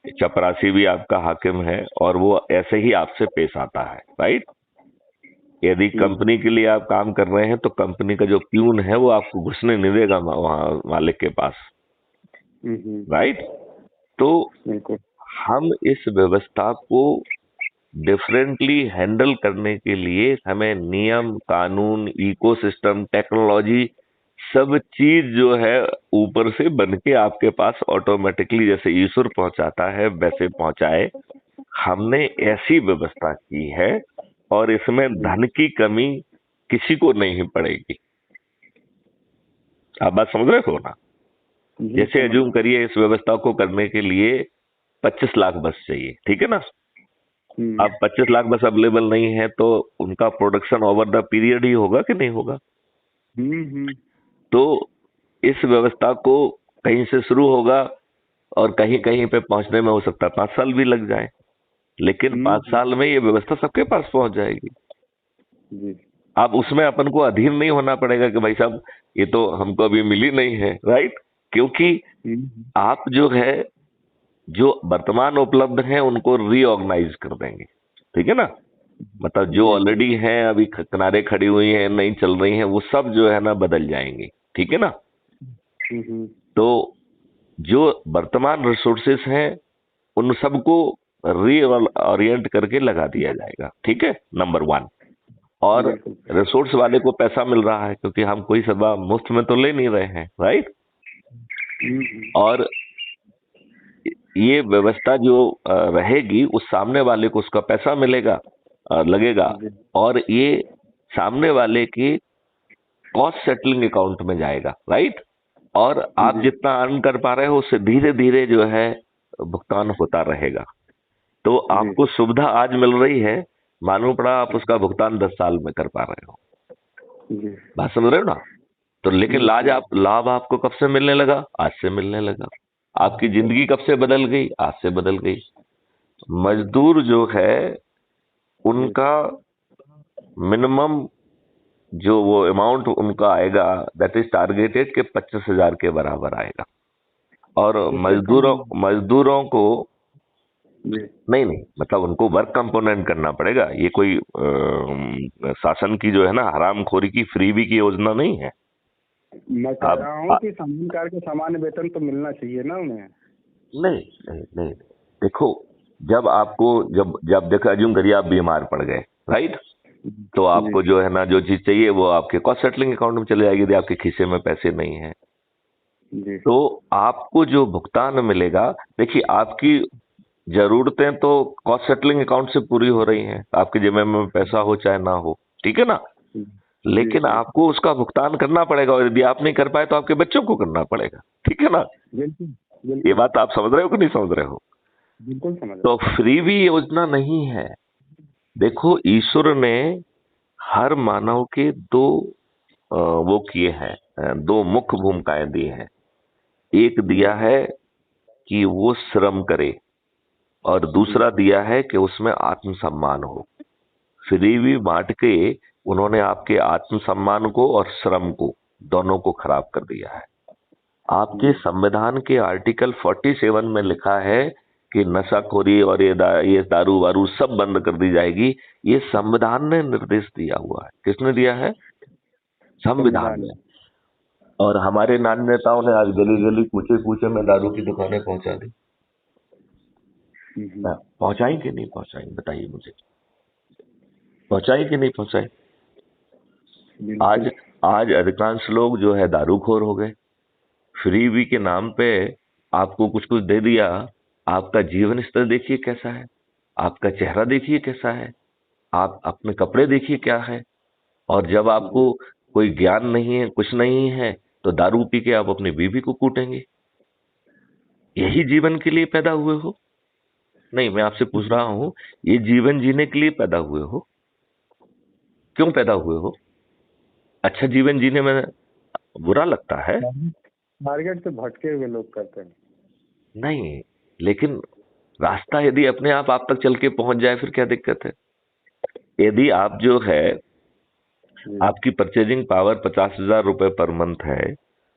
चपरासी भी आपका हाकिम है, और वो ऐसे ही आपसे पेश आता है, राइट। यदि कंपनी के लिए आप काम कर रहे हैं तो कंपनी का जो प्यून है वो आपको घुसने नहीं देगा वहां मालिक के पास, राइट। तो बिल्कुल। हम इस व्यवस्था को डिफरेंटली हैंडल करने के लिए हमें नियम कानून, इकोसिस्टम, टेक्नोलॉजी, सब चीज जो है ऊपर से बन के आपके पास ऑटोमेटिकली, जैसे ईश्वर पहुंचाता है वैसे पहुंचाए। हमने ऐसी व्यवस्था की है, और इसमें धन की कमी किसी को नहीं पड़ेगी। आप बात समझ रहे हो ना? जी जैसे समझ एज्यूम रहा करिए इस व्यवस्था को करने के लिए 25 लाख बस चाहिए, ठीक है ना। हूँ। अब 25 लाख बस अवेलेबल नहीं है तो उनका प्रोडक्शन ओवर द पीरियड ही होगा कि नहीं होगा? हम्म। तो इस व्यवस्था को कहीं से शुरू होगा और कहीं कहीं पे पहुंचने में हो सकता है 5 साल भी लग जाए, लेकिन 5 साल में ये व्यवस्था सबके पास पहुंच जाएगी। जी अब उसमें अपन को अधीन नहीं होना पड़ेगा कि भाई साहब ये तो हमको अभी मिली नहीं है, राइट। क्योंकि हम्म। आप जो है, जो वर्तमान उपलब्ध हैं उनको रीऑर्गेनाइज कर देंगे, ठीक है ना। मतलब जो जी जी। ऑलरेडी हैं, अभी किनारे खड़ी हुई हैं, नहीं चल रही हैं, वो सब जो है ना बदल जाएंगी, ठीक है ना। हम्म। तो जो वर्तमान रिसोर्सेस हैं उन सबको रीओरिएंट करके लगा दिया जाएगा, ठीक है, नंबर 1। और बिल्कुल। रिसोर्स वाले को पैसा मिल रहा है, क्योंकि हम कोई सेवा मुफ्त में तो ले नहीं रहे हैं, राइट। और ये व्यवस्था जो रहेगी, उस सामने वाले को उसका पैसा मिलेगा, लगेगा, जी, और ये सामने वाले की कॉस्ट सेटलिंग अकाउंट में जाएगा, राइट। और आप जी, जितना अर्न कर पा रहे हो उससे धीरे धीरे जो है भुगतान होता रहेगा। तो जी, आपको सुविधा आज मिल रही है, मालूम पड़ा आप उसका भुगतान 10 साल में कर पा रहे हो। जी, बात समझ रहे हो ना। तो लेकिन बिल्कुल। लाभ आपको कब से मिलने लगा? आज से मिलने लगा। आपकी जिंदगी कब से बदल गई? आज से बदल गई। मजदूर जो है जी, उनका मिनिमम जो वो अमाउंट उनका आएगा, दैट इज टारगेटेड के 25,000 के बराबर आएगा। और उससे कम। मजदूरों को जी, नहीं नहीं, मतलब उनको वर्क कंपोनेंट करना पड़ेगा। ये कोई शासन की जो है ना हरामखोरी की फ्रीबी की योजना नहीं है। मैं कह आप रहा हूँ कि समान कार्य के सामान्य वेतन तो मिलना चाहिए ना उन्हें। नहीं नहीं नहीं, देखो, जब आपको जब जब देखा अज्यूम करिए आप बीमार पड़ गए, राइट। तो जी, आपको जो है ना जो चीज चाहिए वो आपके कॉस्ट सेटलिंग अकाउंट में चले जाएगी, यदि आपके खीसे में पैसे नहीं है। जी, तो आपको जो भुगतान मिलेगा, देखिए, आपकी जरूरतें तो कॉस्ट सेटलिंग अकाउंट से पूरी हो रही हैं, आपके जेब में पैसा हो चाहे ना हो, ठीक है ना। जी, लेकिन आपको उसका भुगतान करना पड़ेगा, और यदि आप नहीं कर पाए तो आपके बच्चों को करना पड़ेगा, ठीक है ना। बिल्कुल, ये बिल्कुल, बात आप समझ रहे हो कि नहीं समझ रहे हो? बिल्कुल समझ रहा तो फ्रीबी योजना नहीं है। देखो, ईश्वर ने हर मानव के दो वो किए हैं, दो मुख्य भूमिकाएं दी हैं। एक हूँ। दिया है कि वो श्रम करे, और दूसरा दिया है कि उसमें आत्मसम्मान हो। फ्रीबी बांट के उन्होंने आपके आत्मसम्मान को और श्रम को, दोनों को खराब कर दिया है। आपके संविधान के आर्टिकल 47 में लिखा है कि नशाखोरी और ये दारू वारू सब बंद कर दी जाएगी। ये संविधान ने निर्देश दिया हुआ है। किसने दिया है? संविधान संविधान ने। में। और हमारे नान नेताओं ने आज गली गली कूचे कूचे में दारू की दुकानें पहुंचा दी। पहुंचाई कि नहीं पहुंचाई, बताइए मुझे। पहुंचाई कि नहीं पहुंचाई? आज बिल्कुल। आज अधिकांश लोग जो है दारूखोर हो गए। फ्रीबी के नाम पे आपको कुछ कुछ दे दिया। आपका जीवन स्तर देखिए कैसा है, आपका चेहरा देखिए कैसा है, आप अपने कपड़े देखिए क्या है। और जब आपको कोई ज्ञान नहीं है, कुछ नहीं है, तो दारू पी के आप अपनी बीवी को कूटेंगे। यही जीवन के लिए पैदा हुए हो? नहीं, मैं आपसे पूछ रहा हूं, ये जीवन जीने के लिए पैदा हुए हो? क्यों पैदा हुए हो? अच्छा जीवन जीने में बुरा लगता है? टारगेट से भटके हुए लोग करते हैं। नहीं, लेकिन रास्ता यदि अपने आप तक चल के पहुंच जाए फिर क्या दिक्कत है? यदि आप जो है, जी, आपकी परचेजिंग पावर 50,000 रुपए पर मंथ है,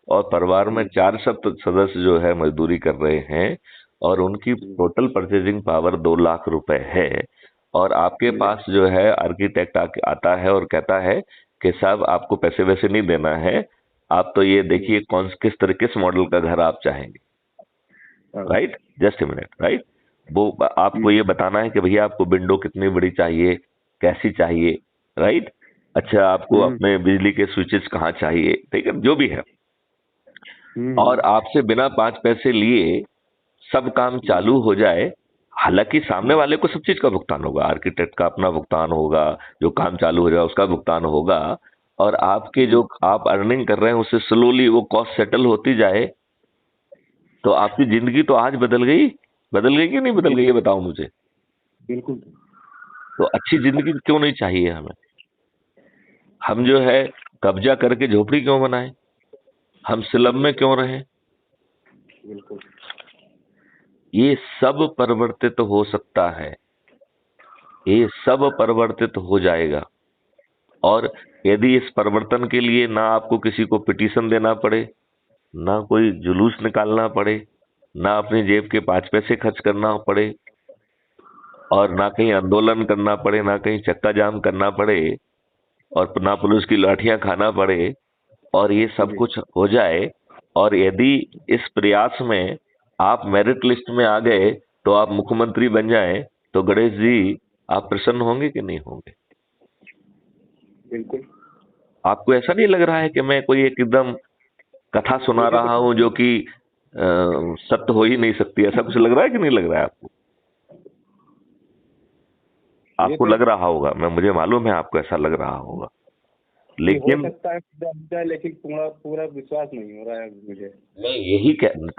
और परिवार में 4 सदस्य जो है मजदूरी कर रहे हैं, और उनकी जी, टोटल परचेजिंग पावर 2 लाख रुपए है, और आपके जी, पास जो है आर्किटेक्ट आता है और कहता है कि साहब आपको पैसे वैसे नहीं देना है, आप तो ये देखिए किस मॉडल का घर आप चाहेंगे, हाँ, right. Just a minute, right. वो आपको ये बताना है कि भैया आपको विंडो कितनी बड़ी चाहिए, कैसी चाहिए, राइट। अच्छा, आपको अपने बिजली के स्विचेस कहाँ चाहिए, ठीक है, जो भी है। और आपसे बिना 5 पैसे लिए सब काम चालू हो जाए। हालांकि सामने वाले को सब चीज का भुगतान होगा, आर्किटेक्ट का अपना भुगतान होगा, जो काम चालू हो जाए उसका भुगतान होगा, और आपके जो आप अर्निंग कर रहे हैं उससे स्लोली वो कॉस्ट सेटल होती जाए, तो आपकी जिंदगी तो आज बदल गई। बदल गई कि नहीं बदल गई, ये बताओ मुझे। बिल्कुल। तो अच्छी जिंदगी क्यों नहीं चाहिए हमें? हम जो है कब्जा करके झोपड़ी क्यों बनाए? हम स्लम में क्यों रहें? बिल्कुल। ये सब परिवर्तित हो सकता है, ये सब परिवर्तित हो जाएगा। और यदि इस परिवर्तन के लिए ना आपको किसी को पिटीशन देना पड़े, ना कोई जुलूस निकालना पड़े, ना अपनी जेब के 5 पैसे खर्च करना पड़े, और ना कहीं आंदोलन करना पड़े, ना कहीं चक्का जाम करना पड़े, और ना पुलिस की लाठियां खाना पड़े, और ये सब जी, कुछ हो जाए, और यदि इस प्रयास में आप मेरिट लिस्ट में आ गए तो आप मुख्यमंत्री बन जाएं, तो गणेश जी आप प्रसन्न होंगे कि नहीं होंगे? बिल्कुल। आपको ऐसा नहीं लग रहा है कि मैं कोई एक एकदम कथा सुना मुझे रहा हूं जो कि सत्य हो ही नहीं सकती? ऐसा कुछ लग रहा है कि नहीं लग रहा है आपको? ये आपको तो लग रहा होगा, मैं मुझे मालूम है आपको ऐसा लग रहा होगा, ये हो लेकिन सकता है, लेकिन पूरा पूरा विश्वास नहीं हो रहा है मुझे। मैं यही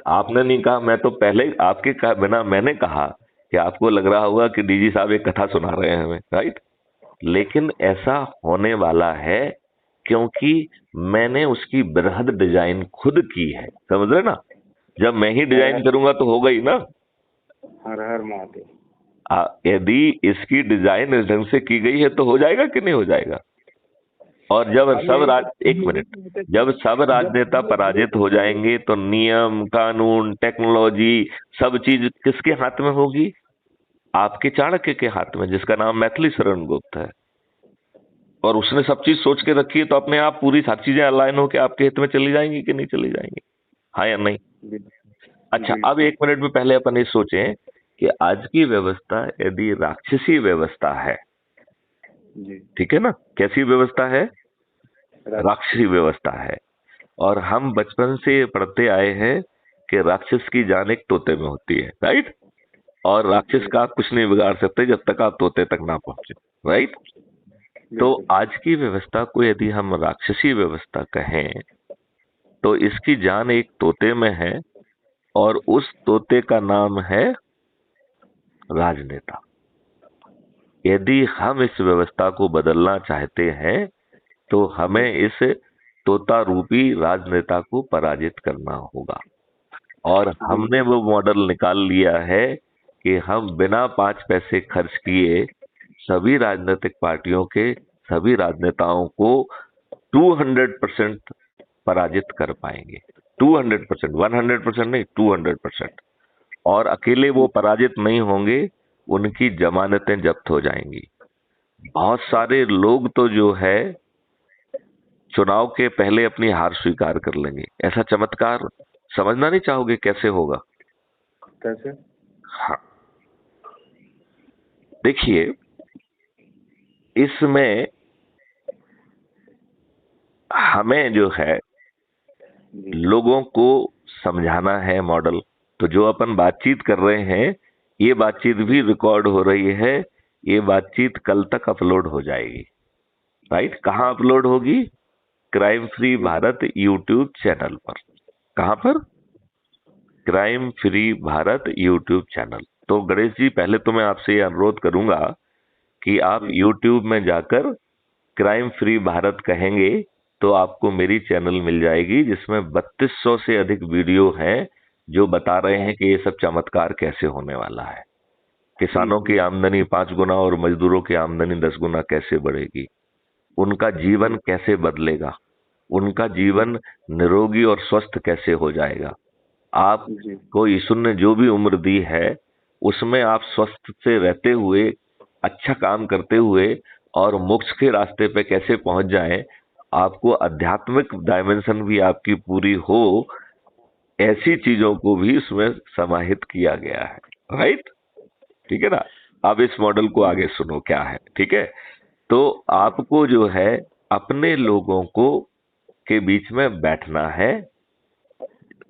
आपने नहीं कहा, मैं तो पहले आपके बिना मैंने कहा कि आपको लग रहा होगा कि डीजी साहब एक कथा सुना रहे हैं हमें, राइट? लेकिन ऐसा होने वाला है क्योंकि मैंने उसकी बृहद डिजाइन खुद की है, समझ रहे ना? जब मैं ही हर डिजाइन हर करूंगा तो होगा ही ना। हर हर महादेव। यदि इसकी डिजाइन इस ढंग से की गई है तो हो जाएगा कि नहीं हो जाएगा? और अब यही एक मिनट, जब सब जब राजनेता पराजित हो जाएंगे तो नियम कानून टेक्नोलॉजी सब चीज किसके हाथ में होगी? आपके चाणक्य के हाथ में, जिसका नाम मैथिली शरण गुप्त है। और उसने सब चीज सोच के रखी है, तो अपने आप पूरी सब चीजें अलाइन होकर आपके हित में चली जाएंगी कि नहीं चली जाएंगी? हाँ या नहीं? अच्छा, अब बिल्कुल। एक मिनट में पहले अपन ये सोचें कि आज की व्यवस्था यदि राक्षसी व्यवस्था है, जी। ठीक है ना? कैसी व्यवस्था है? राक्षसी। राक्षसी व्यवस्था है। और हम बचपन से पढ़ते आए हैं कि राक्षस की जान एक तोते में होती है, राइट? और राक्षस का आप कुछ नहीं बिगाड़ सकते जब तक आप तोते तक ना पहुंचे, राइट? तो बिल्कुल। आज की व्यवस्था को यदि हम राक्षसी व्यवस्था कहें तो इसकी जान एक तोते में है, और उस तोते का नाम है राजनेता। यदि हम इस व्यवस्था को बदलना चाहते हैं तो हमें इस तोता रूपी राजनेता को पराजित करना होगा। और हमने वो मॉडल निकाल लिया है कि हम बिना 5 पैसे खर्च किए सभी राजनीतिक पार्टियों के सभी राजनेताओं को 200% पराजित कर पाएंगे। 200%, 100% नहीं, 200%। और अकेले वो पराजित नहीं होंगे, उनकी जमानतें जब्त हो जाएंगी। बहुत सारे लोग तो जो है चुनाव के पहले अपनी हार स्वीकार कर लेंगे। ऐसा चमत्कार समझना नहीं चाहोगे कैसे होगा? कैसे? हाँ, देखिए, इसमें हमें जो है जी। लोगों को समझाना है मॉडल। तो जो अपन बातचीत कर रहे हैं, ये बातचीत भी रिकॉर्ड हो रही है। ये बातचीत कल तक अपलोड हो जाएगी, राइट? कहाँ अपलोड होगी? Crime free Bharat YouTube channel पर। कहां पर? Crime free Bharat YouTube channel. तो गणेश जी, पहले तो मैं आपसे ये अनुरोध करूंगा कि आप जी। यूट्यूब में जाकर क्राइम फ्री भारत कहेंगे तो आपको मेरी चैनल मिल जाएगी, जिसमें 3200 से अधिक वीडियो हैं जो बता रहे हैं कि ये सब चमत्कार कैसे होने वाला है। किसानों की आमदनी 5 गुना और मजदूरों की आमदनी 10 गुना कैसे बढ़ेगी, उनका जीवन कैसे बदलेगा, उनका जीवन निरोगी और स्वस्थ कैसे हो जाएगा। आपको यीशु ने जो भी उम्र दी है उसमें आप स्वस्थ से रहते हुए, अच्छा काम करते हुए और मोक्ष के रास्ते पे कैसे पहुंच जाएं, आपको आध्यात्मिक डायमेंशन भी आपकी पूरी हो, ऐसी चीजों को भी उसमें समाहित किया गया है, राइट? ठीक है ना? अब इस मॉडल को आगे सुनो क्या है, ठीक है? तो आपको जो है अपने लोगों को के बीच में बैठना है।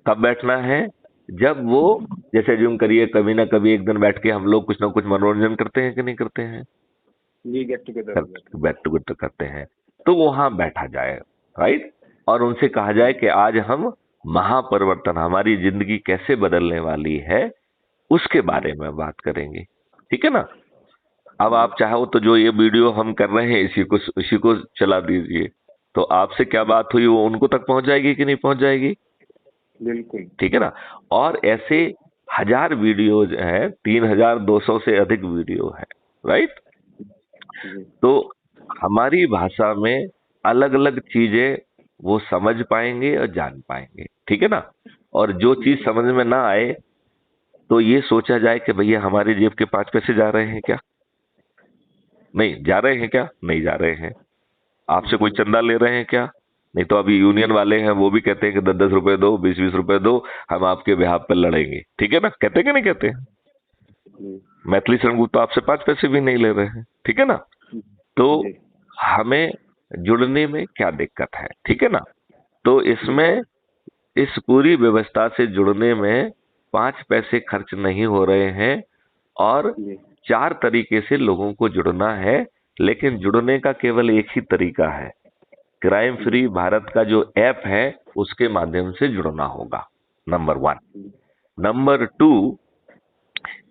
कब बैठना है? जब वो, जैसे ज्यूम करिए, कभी ना कभी एक दिन बैठ के हम लोग कुछ ना कुछ मनोरंजन करते हैं कि नहीं करते हैं? जी, गेट टुगेदर। बैक टुगेदर करते हैं। तो वहां बैठा जाए, राइट? और उनसे कहा जाए कि आज हम महापरिवर्तन, हमारी जिंदगी कैसे बदलने वाली है, उसके बारे में बात करेंगे, ठीक है ना? अब आप चाहो तो जो ये वीडियो हम कर रहे हैं इसी को चला दीजिए, तो आपसे क्या बात हुई वो उनको तक पहुंच जाएगी कि नहीं पहुंच जाएगी? बिल्कुल। ठीक है ना? और ऐसे हजार वीडियोज हैं, 3200 से अधिक वीडियो है, राइट? तो हमारी भाषा में अलग अलग चीजें वो समझ पाएंगे और जान पाएंगे, ठीक है ना? और जो चीज समझ में ना आए तो ये सोचा जाए कि भैया हमारे जेब के 5 पैसे जा रहे हैं क्या? नहीं जा रहे हैं क्या? नहीं जा रहे हैं। आपसे कोई चंदा ले रहे हैं क्या? नहीं। तो अभी यूनियन वाले हैं, वो भी कहते हैं कि 10-10 रुपए दो, 20-20 रुपए दो, हम आपके बिहाफ पर लड़ेंगे, ठीक है ना? कहते हैं कि नहीं कहते हैं? मैथिली शरण गुप्ता तो आपसे 5 पैसे भी नहीं ले रहे हैं, ठीक है ना? तो हमें जुड़ने में क्या दिक्कत है, ठीक है ना। तो इसमें इस पूरी व्यवस्था से जुड़ने में 5 पैसे खर्च नहीं हो रहे हैं और जी 4 तरीके से लोगों को जुड़ना है, लेकिन जुड़ने का केवल एक ही तरीका है, क्राइम फ्री भारत का जो ऐप है उसके माध्यम से जुड़ना होगा, नंबर 1। नंबर 2,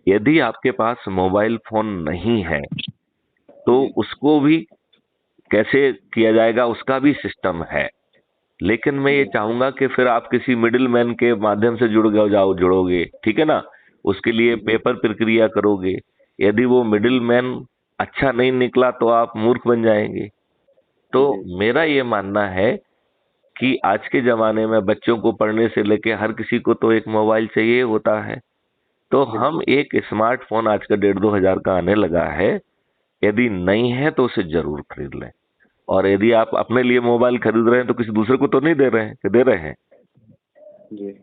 यदि आपके पास मोबाइल फोन नहीं है तो उसको भी कैसे किया जाएगा, उसका भी सिस्टम है। लेकिन मैं ये चाहूंगा कि फिर आप किसी मिडिल मैन के माध्यम से जुड़ोगे, ठीक है ना, उसके लिए पेपर प्रक्रिया करोगे। यदि वो मिडिल मैन अच्छा नहीं निकला तो आप मूर्ख बन जाएंगे। तो मेरा ये मानना है कि आज के जमाने में बच्चों को पढ़ने से लेके हर किसी को तो एक मोबाइल चाहिए होता है। तो हम एक स्मार्टफोन आज का 1,500-2,000 का आने लगा है, यदि नहीं है तो उसे जरूर खरीद लें। और यदि आप अपने लिए मोबाइल खरीद रहे हैं तो किसी दूसरे को तो नहीं दे रहे हैं, कि दे रहे हैं? जी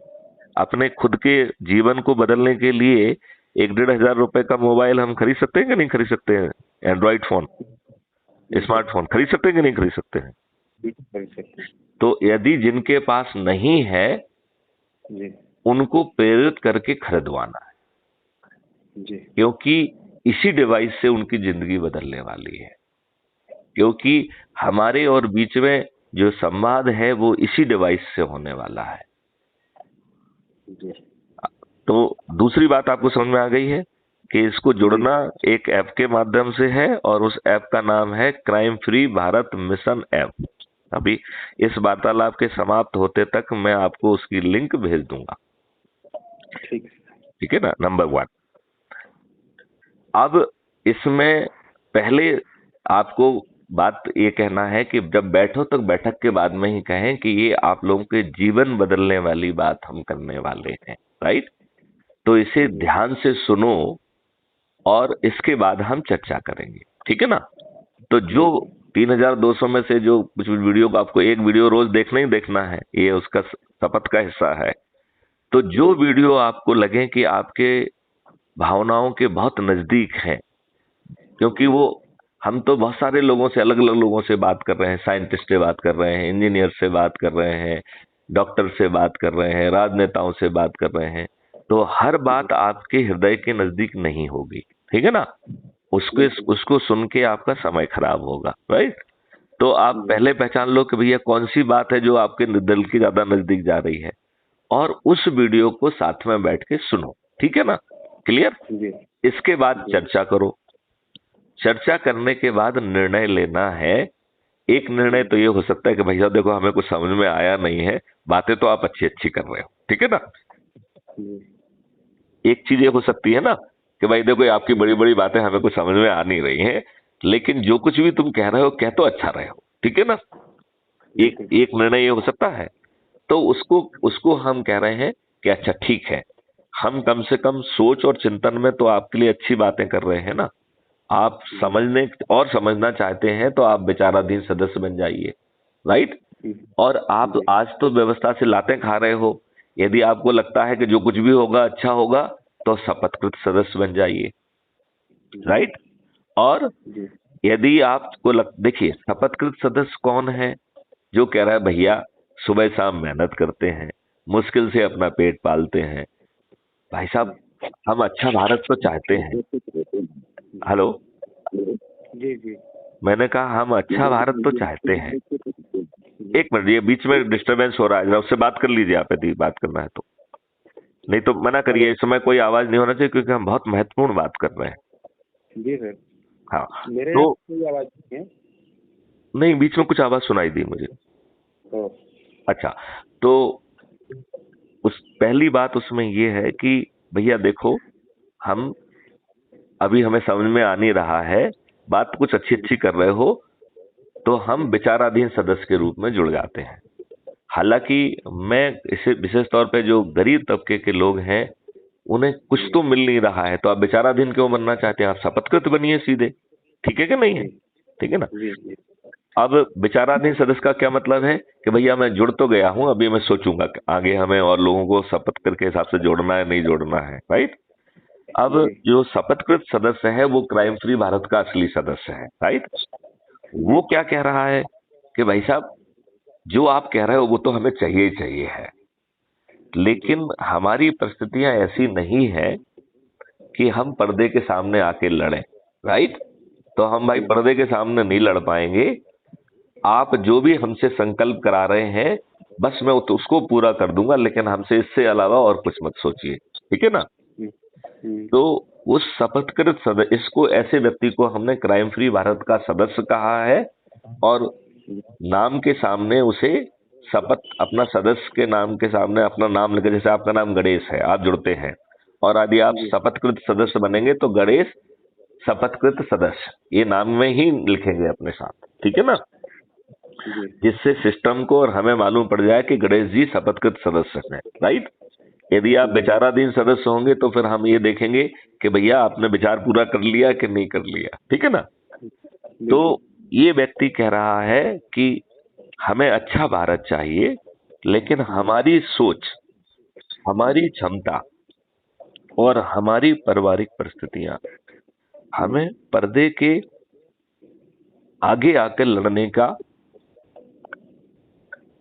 अपने खुद के जीवन को बदलने के लिए 1,500 रुपए का मोबाइल हम खरीद सकते हैं कि नहीं खरीद सकते हैं? एंड्रॉइड फोन, स्मार्टफोन खरीद सकते हैं कि नहीं खरीद सकते हैं? खरीद सकते हैं। तो यदि जिनके पास नहीं है जी उनको प्रेरित करके खरीदवाना है, जी क्योंकि इसी डिवाइस से उनकी जिंदगी बदलने वाली है। क्योंकि हमारे और बीच में जो संवाद है वो इसी डिवाइस से होने वाला है। जी तो दूसरी बात आपको समझ में आ गई है कि इसको जुड़ना एक ऐप के माध्यम से है और उस ऐप का नाम है crime free Bharat mission app. अभी इस वार्तालाप के समाप्त होते तक मैं आपको उसकी लिंक भेज दूंगा, ठीक है ना, नंबर 1। अब इसमें पहले आपको बात ये कहना है कि जब बैठो तो बैठक के बाद में ही कहें कि ये आप लोगों के जीवन बदलने वाली बात हम करने वाले हैं, राइट। तो इसे ध्यान से सुनो और इसके बाद हम चर्चा करेंगे, ठीक है ना। तो जो 3,200 में से जो कुछ वीडियो को आपको एक वीडियो रोज देखना ही देखना है, ये उसका शपथ का हिस्सा है। तो जो वीडियो आपको लगे कि आपके भावनाओं के बहुत नजदीक है, क्योंकि वो हम तो बहुत सारे लोगों से, अलग अलग लोगों से बात कर रहे हैं, साइंटिस्ट से बात कर रहे हैं, इंजीनियर से बात कर रहे हैं, डॉक्टर से बात कर रहे हैं, राजनेताओं से बात कर रहे हैं। तो हर बात आपके हृदय के नजदीक नहीं होगी, ठीक है ना। उसको सुन के आपका समय खराब होगा, राइट। तो आप पहले पहचान लो कि भैया कौन सी बात है जो आपके दिल के ज्यादा नजदीक जा रही है, और उस वीडियो को साथ में बैठ के सुनो, ठीक है ना, क्लियर। इसके बाद चर्चा करो। चर्चा करने के बाद निर्णय लेना है। एक निर्णय तो ये हो सकता है कि भैया देखो हमें कुछ समझ में आया नहीं है, बातें तो आप अच्छी अच्छी कर रहे हो, ठीक है ना। एक चीज ये हो सकती है ना कि भाई देखो आपकी बड़ी बड़ी बातें हमें कुछ समझ में आ नहीं रही हैं, लेकिन जो कुछ भी तुम कह रहे हो कह तो अच्छा रहे हो, ठीक है ना। एक निर्णय ये हो सकता है। तो उसको हम कह रहे हैं कि अच्छा ठीक है, हम कम से कम सोच और चिंतन में तो आपके लिए अच्छी बातें कर रहे हैं ना। आप समझने और समझना चाहते हैं तो आप विचाराधीन सदस्य बन जाइए, राइट। और आप आज तो व्यवस्था से लातें खा रहे हो, यदि आपको लगता है कि जो कुछ भी होगा अच्छा होगा तो शपथकृत सदस्य बन जाइए, राइट। और यदि आपको देखिए शपथकृत सदस्य कौन है? जो कह रहा है भैया सुबह शाम मेहनत करते हैं, मुश्किल से अपना पेट पालते हैं। भाई साहब हम अच्छा भारत तो चाहते हैं। हेलो जी जी मैंने कहा हम अच्छा भारत तो चाहते हैं। एक मिनट, ये बीच में डिस्टरबेंस हो रहा है, जरा उससे बात कर लीजिए आप, यदि बात करना है तो। नहीं तो मना करिए, इस समय कोई आवाज नहीं होना चाहिए क्योंकि हम बहुत महत्वपूर्ण बात कर रहे हैं। जी सर। हाँ मेरे तो कोई आवाज नहीं है? नहीं, बीच में कुछ आवाज सुनाई दी मुझे। अच्छा, तो उस पहली बात उसमें ये है कि भैया देखो हम अभी हमें समझ में आ नहीं रहा है, बात कुछ अच्छी अच्छी कर रहे हो तो हम विचाराधीन सदस्य के रूप में जुड़ जाते हैं। हालांकि मैं इसे विशेष तौर पे जो गरीब तबके के लोग हैं उन्हें कुछ तो मिल नहीं रहा है, तो आप विचाराधीन क्यों बनना चाहते हैं? आप शपथकृत बनिए सीधे, ठीक है कि नहीं है? ठीक है ना। अब विचाराधीन सदस्य का क्या मतलब है कि भैया मैं जुड़ तो गया हूं, अभी मैं सोचूंगा कि आगे हमें और लोगों को शपथकृत के हिसाब से जोड़ना है नहीं जोड़ना है, राइट। अब जो शपथकृत सदस्य है वो क्राइम फ्री भारत का असली सदस्य है, राइट। वो क्या कह रहा है कि भाई साहब जो आप कह रहे हो वो तो हमें चाहिए ही चाहिए है, लेकिन हमारी परिस्थितियां ऐसी नहीं है कि हम पर्दे के सामने आके लड़ें, राइट? तो हम भाई पर्दे के सामने नहीं लड़ पाएंगे। आप जो भी हमसे संकल्प करा रहे हैं बस मैं तो उसको पूरा कर दूंगा, लेकिन हमसे इससे अलावा और कुछ मत सोचिए, ठीक है ना? तो उस शपथकृत सदस्य, इसको ऐसे व्यक्ति को हमने क्राइम फ्री भारत का सदस्य कहा है, और नाम के सामने उसे शपथ, अपना सदस्य के नाम के सामने अपना नाम लिखे, जैसे आपका नाम गणेश है, आप जुड़ते हैं, और यदि आप शपथकृत सदस्य बनेंगे तो गणेश शपथकृत सदस्य ये नाम में ही लिखेंगे अपने साथ, ठीक है ना? जिससे सिस्टम को और हमें मालूम पड़ जाए कि गणेश जी शपथकृत सदस्य हैं, राइट? यदि आप विचाराधीन सदस्य होंगे तो फिर हम ये देखेंगे कि भैया आपने विचार पूरा कर लिया कि नहीं कर लिया, ठीक है ना? तो ये व्यक्ति कह रहा है कि हमें अच्छा भारत चाहिए, लेकिन हमारी सोच, हमारी क्षमता और हमारी पारिवारिक परिस्थितियां हमें पर्दे के आगे आकर लड़ने का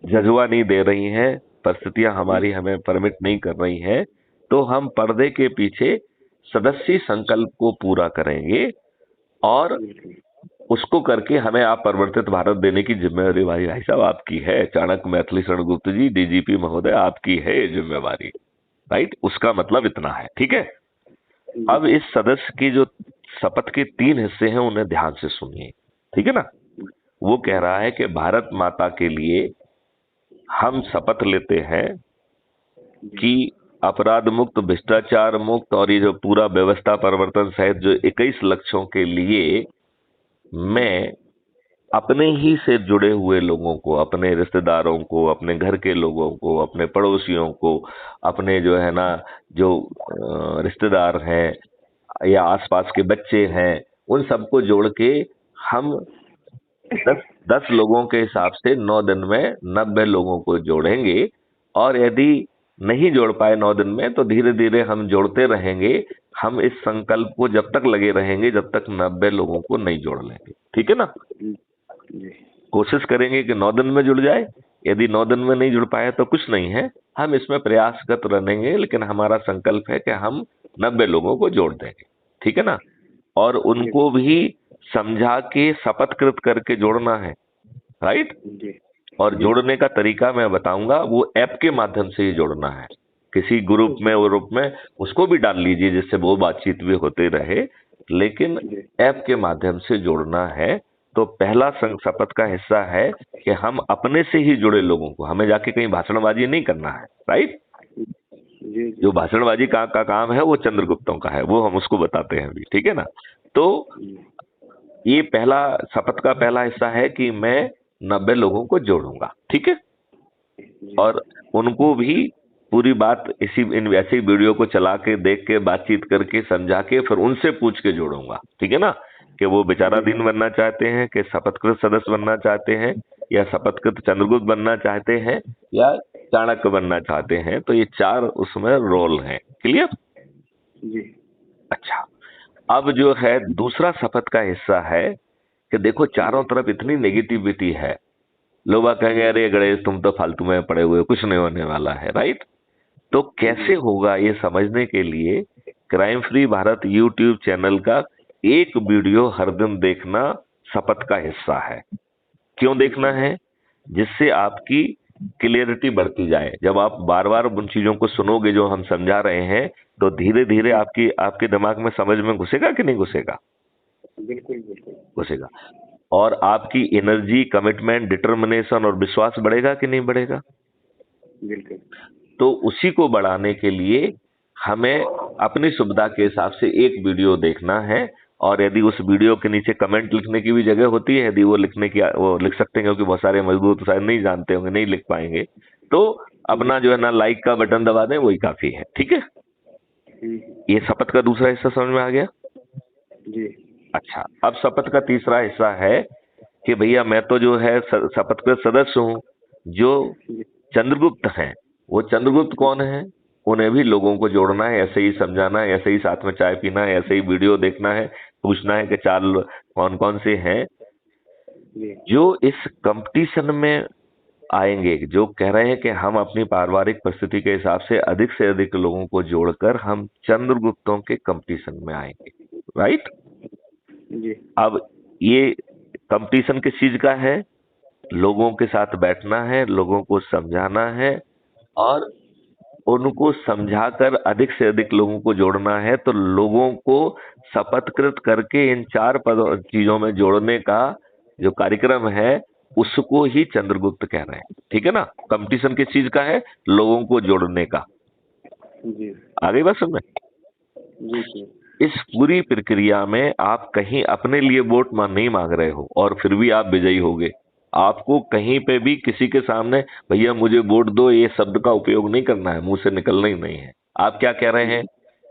जज्बा नहीं दे रही हैं, परिस्थितियां हमारी हमें परमिट नहीं कर रही हैं, तो हम पर्दे के पीछे सदस्य संकल्प को पूरा करेंगे और उसको करके हमें आप परिवर्तित भारत देने की जिम्मेदारी भाई साहब आपकी है। चाणक्य मैथिली शरण गुप्त जी, डीजीपी महोदय, आपकी है ये जिम्मेवारी, राइट? उसका मतलब इतना है, ठीक है? अब इस सदस्य की जो शपथ के 3 हिस्से हैं उन्हें ध्यान से सुनिए, ठीक है ना? वो कह रहा है कि भारत माता के लिए हम शपथ लेते हैं कि अपराध मुक्त, भ्रष्टाचार मुक्त और ये जो पूरा व्यवस्था परिवर्तन सहित जो 21 लक्ष्यों के लिए मैं अपने ही से जुड़े हुए लोगों को, अपने रिश्तेदारों को, अपने घर के लोगों को, अपने पड़ोसियों को, अपने जो है ना जो रिश्तेदार हैं या आसपास के बच्चे हैं, उन सबको जोड़ के हम 10 लोगों के हिसाब से 9 दिन में 90 लोगों को जोड़ेंगे, और यदि नहीं जोड़ पाए 9 दिन में तो धीरे धीरे हम जोड़ते रहेंगे। हम इस संकल्प को जब तक लगे रहेंगे जब तक 90 लोगों को नहीं जोड़ लेंगे, ठीक है ना? कोशिश करेंगे कि 9 दिन में जुड़ जाए। यदि 9 दिन में नहीं जुड़ पाए तो कुछ नहीं है, हम इसमें प्रयासरत रहेंगे, लेकिन हमारा संकल्प है कि हम 90 लोगों को जोड़ देंगे, ठीक है ना? और उनको भी समझा के शपथकृत करके जोड़ना है, राइट? और जोड़ने का तरीका मैं बताऊंगा, वो ऐप के माध्यम से ही जोड़ना है। किसी ग्रुप में उसको भी डाल लीजिए जिससे वो बातचीत भी होते रहे, लेकिन ऐप के माध्यम से जोड़ना है। तो पहला शपथ का हिस्सा है कि हम अपने से ही जुड़े लोगों को, हमें जाके कहीं भाषणबाजी नहीं करना है, राइट? जो भाषणबाजी का काम है वो चंद्रगुप्तों का है, वो हम उसको बताते हैं अभी, ठीक है ना? तो ये पहला शपथ का पहला हिस्सा है कि मैं 90 लोगों को जोड़ूंगा, ठीक है? और उनको भी पूरी बात इन ऐसे वीडियो को चला के, देख के, बातचीत करके, समझा के, फिर उनसे पूछ के जोड़ूंगा, ठीक है ना? कि वो विचाराधीन बनना चाहते हैं, कि शपथकृत सदस्य बनना चाहते हैं, या शपथकृत चंद्रगुप्त बनना चाहते हैं, या चाणक्य बनना चाहते हैं। तो ये 4 उसमें रोल हैं, क्लियर जी? अच्छा, अब जो है दूसरा शपथ का हिस्सा है कि देखो चारों तरफ इतनी नेगेटिविटी है, लोग कहेंगे अरे गणेश तुम तो फालतू में पड़े हुए, कुछ नहीं होने वाला है, राइट? तो कैसे होगा ये समझने के लिए crime free Bharat YouTube channel का एक वीडियो हर दिन देखना शपथ का हिस्सा है। क्यों देखना है? जिससे आपकी क्लियरिटी बढ़ती जाए। जब आप बार बार उन चीजों को सुनोगे जो हम समझा रहे हैं, तो धीरे धीरे आपके दिमाग में समझ में घुसेगा कि नहीं घुसेगा? बिल्कुल बिल्कुल घुसेगा। और आपकी एनर्जी, कमिटमेंट, डिटर्मिनेशन और विश्वास बढ़ेगा कि नहीं बढ़ेगा? बिल्कुल। तो उसी को बढ़ाने के लिए हमें अपनी सुविधा के हिसाब से एक वीडियो देखना है, और यदि उस वीडियो के नीचे कमेंट लिखने की भी जगह होती है, यदि वो लिख सकते हैं, क्योंकि बहुत सारे मजदूर तो शायद नहीं जानते होंगे, नहीं लिख पाएंगे, तो अपना जो है ना लाइक का बटन दबा दें, वही काफी है, ठीक है? ये शपथ का दूसरा हिस्सा समझ में आ गया जी? अच्छा, अब शपथ का तीसरा हिस्सा है कि भैया मैं तो जो है शपथ का सदस्य हूँ। जो चंद्रगुप्त हैं, वो चंद्रगुप्त कौन है? उन्हें भी लोगों को जोड़ना है, ऐसे ही समझाना है, ऐसे ही साथ में चाय पीना है, ऐसे ही वीडियो देखना है, पूछना है कि 4 कौन कौन से हैं। जी जो इस कंपटीशन में आएंगे, जो कह रहे हैं कि हम अपनी पारिवारिक परिस्थिति के हिसाब से अधिक लोगों को जोड़कर हम चंद्रगुप्तों के कंपटीशन में आएंगे, राइट। जी अब ये कंपटीशन किस चीज का है? लोगों के साथ बैठना है, लोगों को समझाना है और उनको समझाकर अधिक से अधिक लोगों को जोड़ना है। तो लोगों को शपथकृत करके इन चार चीजों में जोड़ने का जो कार्यक्रम है उसको ही चंद्रगुप्त कह रहे हैं, ठीक है ना। कंपटीशन किस चीज का है? लोगों को जोड़ने का। जी आगे बात समझ में? जी जी इस पूरी प्रक्रिया में आप कहीं अपने लिए वोट नहीं मांग रहे हो और फिर भी आप विजयी होगे। आपको कहीं पे भी किसी के सामने भैया मुझे वोट दो ये शब्द का उपयोग नहीं करना है, मुंह से निकलना ही नहीं है। आप क्या कह रहे हैं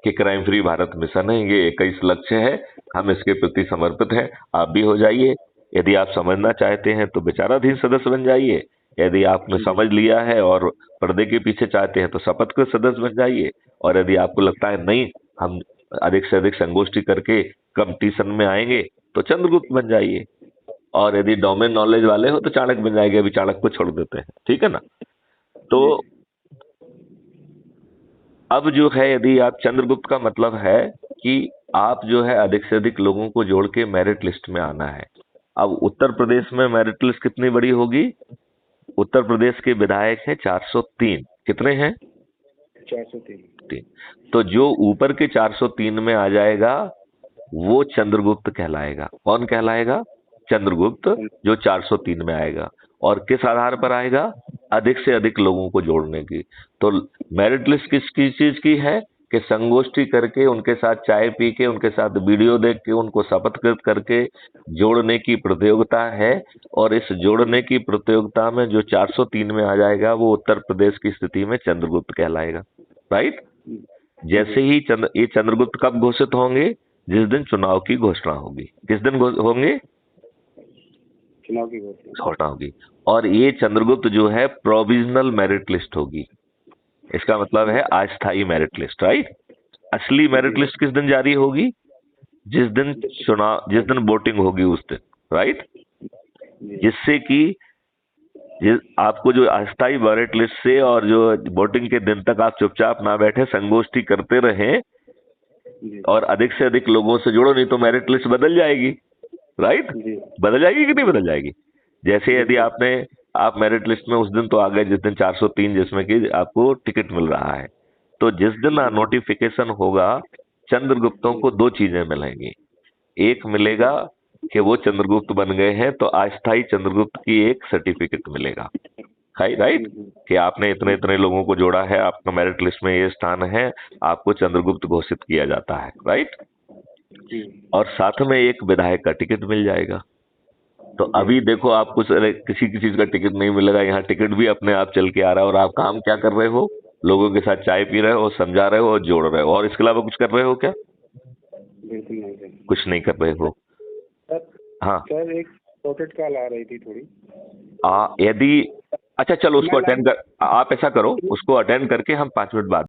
कि क्राइम फ्री भारत मिशन है, ये 21 लक्ष्य है, हम इसके प्रति समर्पित हैं, आप भी हो जाइए। यदि आप समझना चाहते हैं तो विचाराधीन सदस्य बन जाइए। यदि आपने समझ लिया है और पर्दे के पीछे चाहते हैं तो शपथ के सदस्य बन जाइए। और यदि आपको लगता है नहीं हम अधिक से अधिक संगोष्ठी करके कंपटीशन में आएंगे तो चंद्रगुप्त बन जाइए। और यदि डोमेन नॉलेज वाले हो तो चाणक्य बन जाएंगे। अभी चाणक्य को छोड़ देते हैं, ठीक है ना। तो अब जो है यदि आप चंद्रगुप्त का मतलब है कि आप जो है अधिक से अधिक लोगों को जोड़ के मेरिट लिस्ट में आना है। अब उत्तर प्रदेश में मेरिट लिस्ट कितनी बड़ी होगी? उत्तर प्रदेश के विधायक हैं 403। कितने हैं? 403। तो जो ऊपर के 403 में आ जाएगा वो चंद्रगुप्त कहलाएगा। कौन कहलाएगा? चंद्रगुप्त, जो 403 में आएगा। और किस आधार पर आएगा? अधिक से अधिक लोगों को जोड़ने की। तो मेरिट लिस्ट किसकी चीज की है कि संगोष्ठी करके उनके साथ चाय पी के उनके साथ वीडियो देख के उनको शपथकृत करके जोड़ने की प्रतियोगिता है। और इस जोड़ने की प्रतियोगिता में जो 403 में आ जाएगा वो उत्तर प्रदेश की स्थिति में चंद्रगुप्त कहलाएगा, राइट। जैसे ही ये चंद्रगुप्त कब घोषित होंगे? जिस दिन चुनाव की घोषणा होगी। किस दिन होंगे? चुनाव की घोषणा होगी। और ये चंद्रगुप्त जो है प्रोविजनल मेरिट लिस्ट होगी। इसका मतलब है अस्थायी मेरिट लिस्ट, राइट। असली मेरिट लिस्ट किस दिन जारी होगी? जिस दिन वोटिंग होगी उस दिन, राइट। जिससे कि आपको जो अस्थायी मेरिट लिस्ट से और जो वोटिंग के दिन तक आप चुपचाप ना बैठे संगोष्ठी करते रहें और अधिक से अधिक लोगों से जुड़ो, नहीं तो मेरिट लिस्ट बदल जाएगी, राइट। बदल जाएगी कि नहीं बदल जाएगी? जैसे यदि आप मेरिट लिस्ट में उस दिन तो आ गए जिस दिन 403 जिसमें कि आपको टिकट मिल रहा है। तो जिस दिन नोटिफिकेशन होगा चंद्रगुप्तों को दो चीजें मिलेंगी। एक मिलेगा कि वो चंद्रगुप्त बन गए हैं तो अस्थायी चंद्रगुप्त की एक सर्टिफिकेट मिलेगा, राइट, कि आपने इतने इतने लोगों को जोड़ा है, आपका मेरिट लिस्ट में ये स्थान है, आपको चंद्रगुप्त घोषित किया जाता है, राइट। और साथ में एक विधायक का टिकट मिल जाएगा। तो अभी देखो आपको किसी चीज का टिकट नहीं मिलेगा, यहाँ टिकट भी अपने आप चल के आ रहा है और आप काम क्या कर रहे हो? लोगों के साथ चाय पी रहे हो, समझा रहे हो और जोड़ रहे हो। और इसके अलावा कुछ कर रहे हो क्या? बिल्कुल नहीं सर। कुछ नहीं कर रहे हो। हाँ सर, एक पॉकेट कॉल आ रही थी थोड़ी। यदि अच्छा चलो उसको अटेंड कर, आप ऐसा करो उसको अटेंड करके हम 5 मिनट बाद